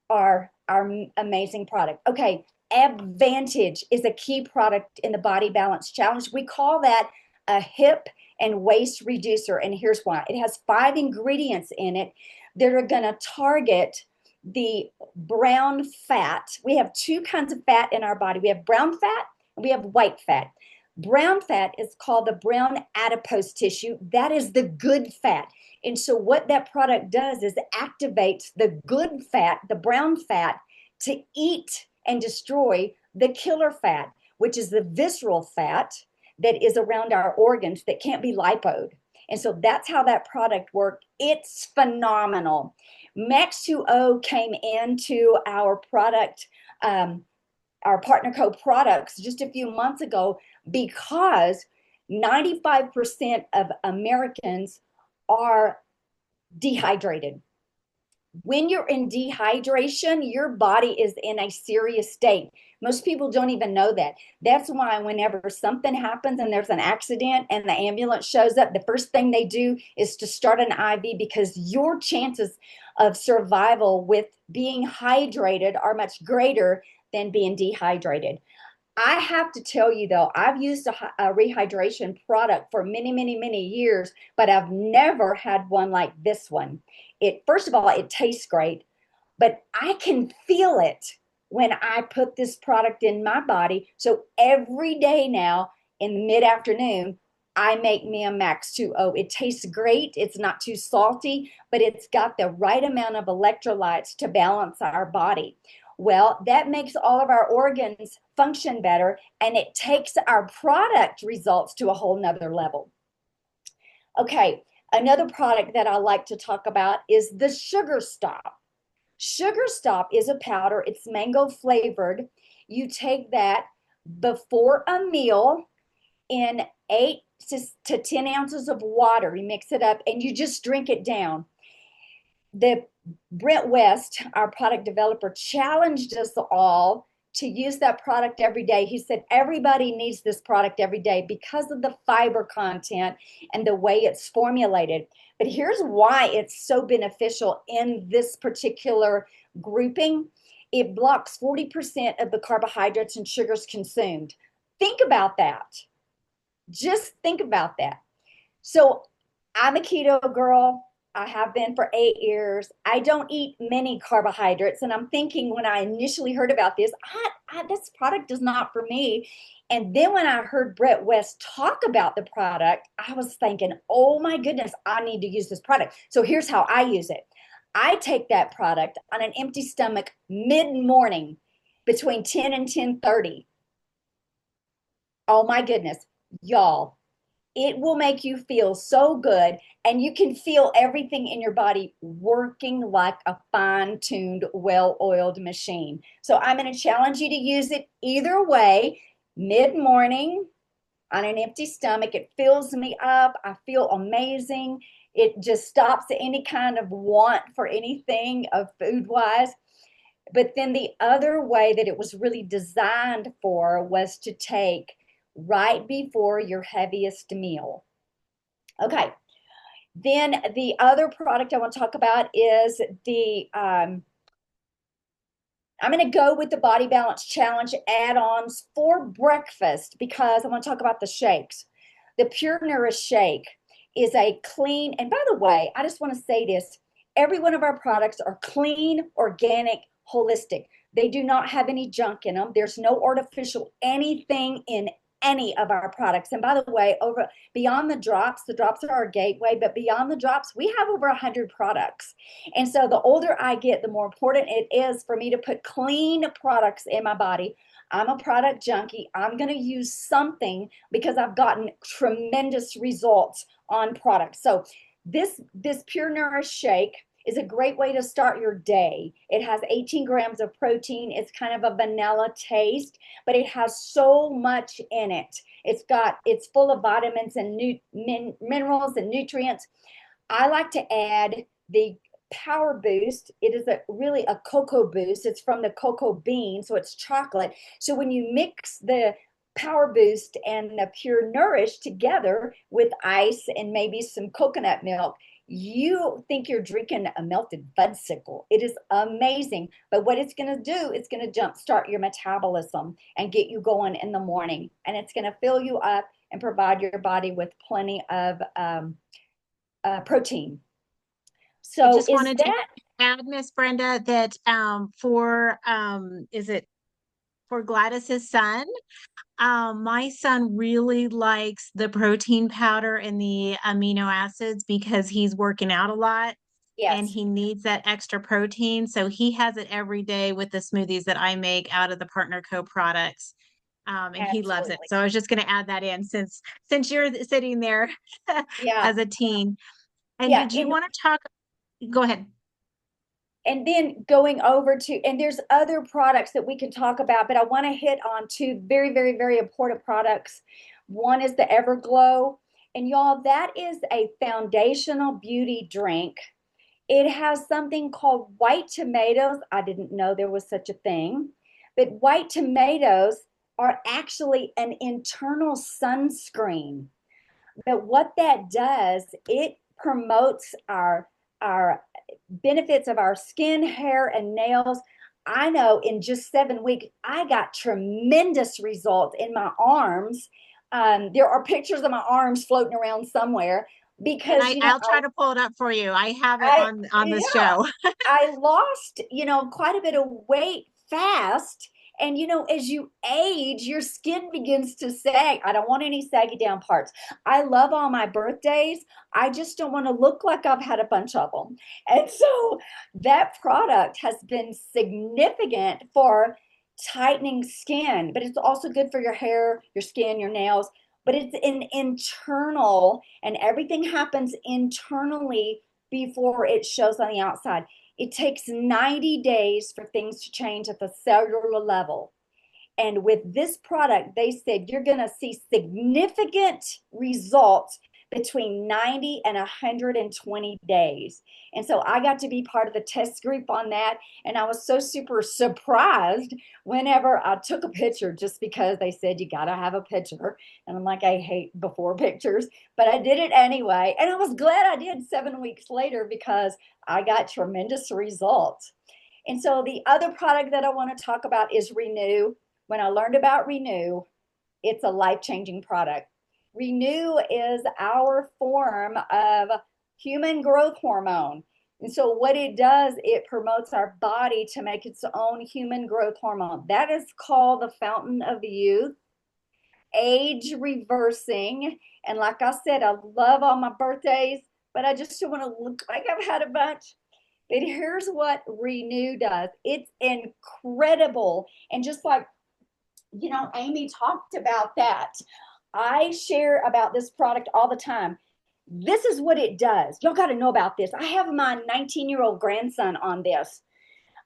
[SPEAKER 5] are our amazing product. Okay, AbVantage is a key product in the Body Balance Challenge. We call that a hip and waist reducer. And here's why. It has 5 ingredients in it that are going to target the brown fat. We have 2 kinds of fat in our body. We have brown fat and we have white fat. Brown fat is called the brown adipose tissue. That is the good fat. And so what that product does is activates the good fat, the brown fat, to eat and destroy the killer fat, which is the visceral fat that is around our organs that can't be lipoed. And so that's how that product worked. It's phenomenal. Max 2O came into our product, our PartnerCo products just a few months ago because 95% of Americans are dehydrated. When you're in dehydration, your body is in a serious state. Most people don't even know that. That's why whenever something happens and there's an accident and the ambulance shows up, the first thing they do is to start an IV because your chances of survival with being hydrated are much greater than being dehydrated. I have to tell you though, I've used a rehydration product for many, many, many years, but I've never had one like this one. First of all, it tastes great, but I can feel it when I put this product in my body. So every day now in mid-afternoon, I make me a Max 2O. It tastes great. It's not too salty, but it's got the right amount of electrolytes to balance our body. Well, that makes all of our organs function better, and it takes our product results to a whole nother level. Okay, another product that I like to talk about is the Sugar Stop. Sugar Stop is a powder. It's mango flavored. You take that before a meal in 8 to 10 ounces of water. You mix it up and you just drink it down. The Brent West, our product developer, challenged us all to use that product every day. He said, everybody needs this product every day because of the fiber content and the way it's formulated. But here's why it's so beneficial in this particular grouping. It blocks 40% of the carbohydrates and sugars consumed. Think about that. Just think about that. So I'm a keto girl. I have been for 8 years. I don't eat many carbohydrates. And I'm thinking when I initially heard about this, this product is not for me. And then when I heard Brett West talk about the product, I was thinking, oh my goodness, I need to use this product. So here's how I use it. I take that product on an empty stomach mid-morning between 10 and 10:30. Oh my goodness, y'all, it will make you feel so good, and you can feel everything in your body working like a fine-tuned, well-oiled machine. So I'm going to challenge you to use it either way, mid-morning on an empty stomach. It fills me up. I feel amazing. It just stops any kind of want for anything of food-wise. But then the other way that it was really designed for was to take right before your heaviest meal. Okay. Then the other product I want to talk about is I'm going to go with the Body Balance Challenge add-ons for breakfast because I want to talk about the shakes. The Pure Nourish shake is a clean, and by the way, I just want to say this, every one of our products are clean, organic, holistic. They do not have any junk in them. There's no artificial anything in any of our products. And by the way, over beyond the drops are our gateway, but beyond the drops, we have over 100 products. And so the older I get, the more important it is for me to put clean products in my body. I'm a product junkie. I'm going to use something because I've gotten tremendous results on products. So this Pure Nourish shake is a great way to start your day. It has 18 grams of protein. It's kind of a vanilla taste, but it has so much in it. It's full of vitamins and minerals and nutrients. I like to add the Power Boost. It is really a cocoa boost. It's from the cocoa bean, so it's chocolate. So when you mix the Power Boost and the Pure Nourish together with ice and maybe some coconut milk, you think you're drinking a melted fudsicle. It is amazing. But what it's going to do, it's going to jumpstart your metabolism and get you going in the morning. And it's going to fill you up and provide your body with plenty of protein. So
[SPEAKER 1] I just wanted to add, Miss Brenda, that is it for Gladys's son? My son really likes the protein powder and the amino acids because he's working out a lot.
[SPEAKER 5] Yes.
[SPEAKER 1] And he needs that extra protein. So he has it every day with the smoothies that I make out of the PartnerCo products. And Absolutely. He loves it. So I was just going to add that in since you're sitting there as a teen. And did you want to talk? Go ahead.
[SPEAKER 5] And then going over to, and there's other products that we can talk about, but I want to hit on two very, very, very important products. One is the Everglow. And y'all, that is a foundational beauty drink. It has something called white tomatoes. I didn't know there was such a thing. But white tomatoes are actually an internal sunscreen. But what that does, it promotes our benefits of our skin, hair, and nails. I know in just 7 weeks, I got tremendous results in my arms. There are pictures of my arms floating around somewhere because
[SPEAKER 1] I'll try to pull it up for you. I have it on the show.
[SPEAKER 5] I lost, quite a bit of weight fast. And, as you age, your skin begins to sag. I don't want any saggy down parts. I love all my birthdays. I just don't want to look like I've had a bunch of them. And so that product has been significant for tightening skin, but it's also good for your hair, your skin, your nails. But it's an internal, and everything happens internally before it shows on the outside. It takes 90 days for things to change at the cellular level. And with this product, they said you're going to see significant results between 90 and 120 days. And so I got to be part of the test group on that. And I was so super surprised whenever I took a picture, just because they said you got to have a picture. And I'm like, I hate before pictures, but I did it anyway. And I was glad I did 7 weeks later because I got tremendous results. And so the other product that I want to talk about is Renew. When I learned about Renew, it's a life-changing product. Renew is our form of human growth hormone. And so what it does, it promotes our body to make its own human growth hormone. That is called the fountain of youth, age reversing. And like I said, I love all my birthdays, but I just don't want to look like I've had a bunch. But here's what Renew does. It's incredible. And just like, you know, Amy talked about that. I share about this product all the time. This is what it does. Y'all got to know about this. I have my 19-year-old grandson on this.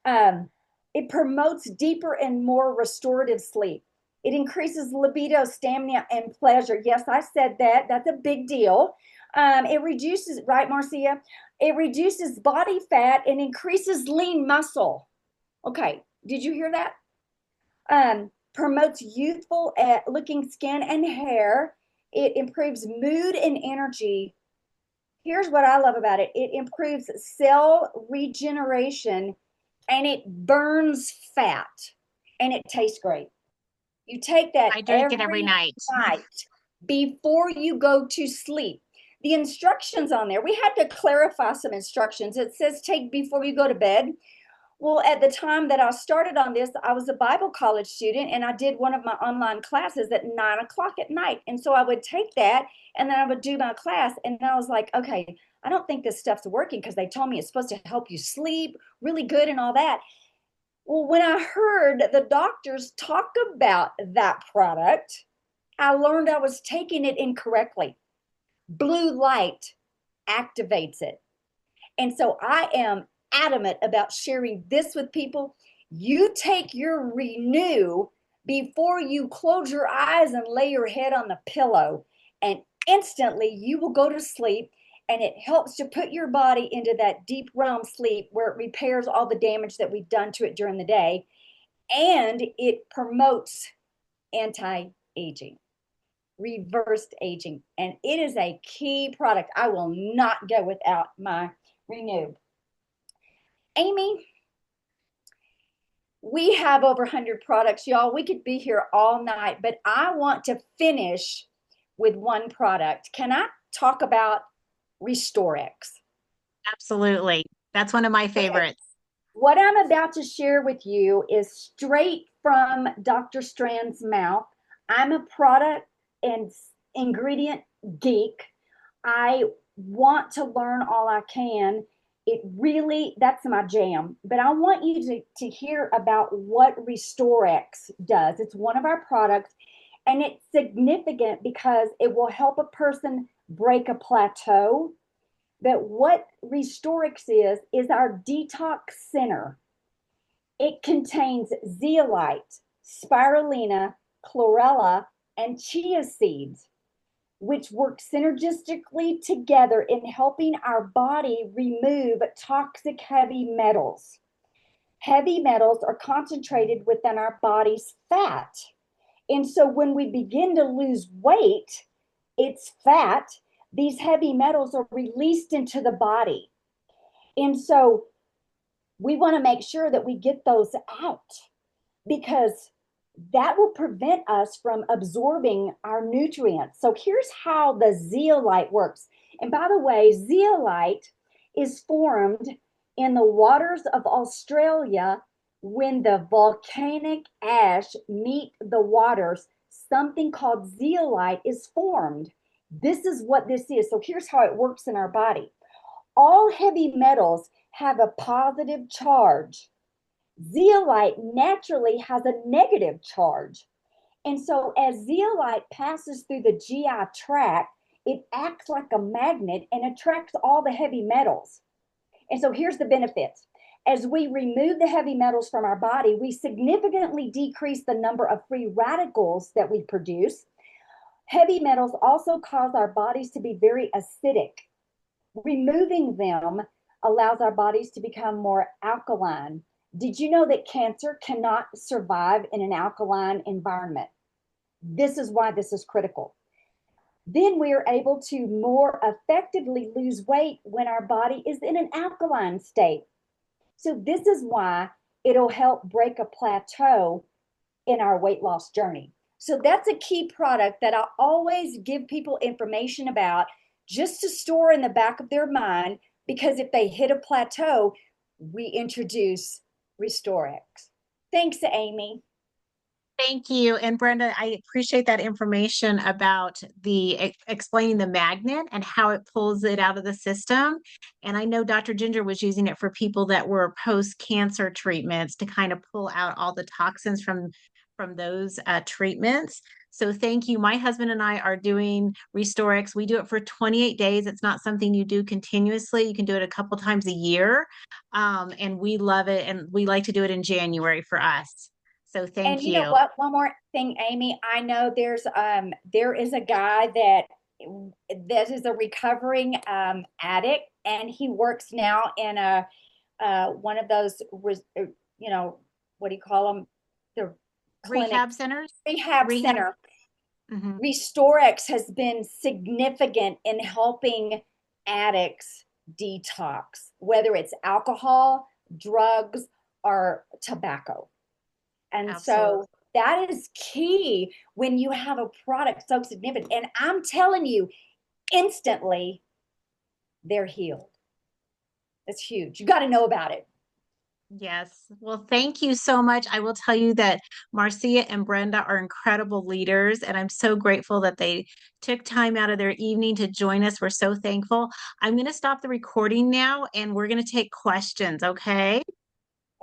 [SPEAKER 5] It promotes deeper and more restorative sleep. It increases libido, stamina, and pleasure. Yes, I said that. That's a big deal. It reduces, right, Marcia? It reduces body fat and increases lean muscle. Okay, did you hear that? Promotes youthful looking skin and hair. It improves mood and energy. Here's what I love about it. It improves cell regeneration and it burns fat and it tastes great. You take that
[SPEAKER 1] I drink it every night
[SPEAKER 5] before you go to sleep. The instructions on there, we had to clarify some instructions. It says take before you go to bed. Well, at the time that I started on this, I was a Bible college student and I did one of my online classes at 9 o'clock at night. And so I would take that and then I would do my class. And I was like, okay, I don't think this stuff's working because they told me it's supposed to help you sleep really good and all that. Well, when I heard the doctors talk about that product, I learned I was taking it incorrectly. Blue light activates it. And so I am adamant about sharing this with people. You take your Renew before you close your eyes and lay your head on the pillow, and instantly you will go to sleep, and it helps to put your body into that deep realm sleep where it repairs all the damage that we've done to it during the day, and it promotes anti-aging, reversed aging, and it is a key product. I will not go without my Renew. Amy, we have over 100 products, y'all. We could be here all night, but I want to finish with one product. Can I talk about Restorix?
[SPEAKER 1] absolutely. That's one of my favorites.
[SPEAKER 5] What I'm about to share with you is straight from Dr. Strand's mouth. I'm a product and ingredient geek. I want to learn all I can. It really, that's my jam. But I want you to hear about what Restorix does. It's one of our products, and it's significant because it will help a person break a plateau. But what Restorix is our detox center. It contains zeolite, spirulina, chlorella, and chia seeds, which work synergistically together in helping our body remove toxic heavy metals. Heavy metals are concentrated within our body's fat. And so when we begin to lose weight, it's fat. These heavy metals are released into the body. And so we want to make sure that we get those out because that will prevent us from absorbing our nutrients. So here's how the zeolite works. And by the way, zeolite is formed in the waters of Australia when the volcanic ash meet the waters. Something called zeolite is formed. This is what this is. So here's how it works in our body. All heavy metals have a positive charge. Zeolite naturally has a negative charge. And so as zeolite passes through the GI tract, it acts like a magnet and attracts all the heavy metals. And so here's the benefits. As we remove the heavy metals from our body, we significantly decrease the number of free radicals that we produce. Heavy metals also cause our bodies to be very acidic. Removing them allows our bodies to become more alkaline. Did you know that cancer cannot survive in an alkaline environment? This is why this is critical. Then we are able to more effectively lose weight when our body is in an alkaline state. So this is why it'll help break a plateau in our weight loss journey. So that's a key product that I always give people information about just to store in the back of their mind, because if they hit a plateau, we introduce Restorix. Thanks, Amy.
[SPEAKER 1] Thank you. And Brenda, I appreciate that information about the explaining the magnet and how it pulls it out of the system. And I know Dr. Ginger was using it for people that were post-cancer treatments to kind of pull out all the toxins from those treatments. So thank you. My husband and I are doing Restorix. We do it for 28 days. It's not something you do continuously. You can do it a couple times a year. And we love it. And we like to do it in January for us. So thank
[SPEAKER 5] And you know
[SPEAKER 1] you.
[SPEAKER 5] what? One more thing, Amy. I know there is a guy that is a recovering addict, and he works now in a one of those you know, what do you call them? The
[SPEAKER 1] Rehab
[SPEAKER 5] clinics,
[SPEAKER 1] centers?
[SPEAKER 5] rehab
[SPEAKER 1] Rehab.
[SPEAKER 5] center.
[SPEAKER 1] Mhm.
[SPEAKER 5] Restorix has been significant in helping addicts detox, whether it's alcohol, drugs, or tobacco. And
[SPEAKER 1] Absolutely.
[SPEAKER 5] so that is key when you have a product so significant. And I'm telling you, instantly, they're healed. That's huge. You got to know about it.
[SPEAKER 1] Yes. Well, thank you so much. I will tell you that Marcia and Brenda are incredible leaders, and I'm so grateful that they took time out of their evening to join us. We're so thankful. I'm going to stop the recording now, and we're going to take questions, okay?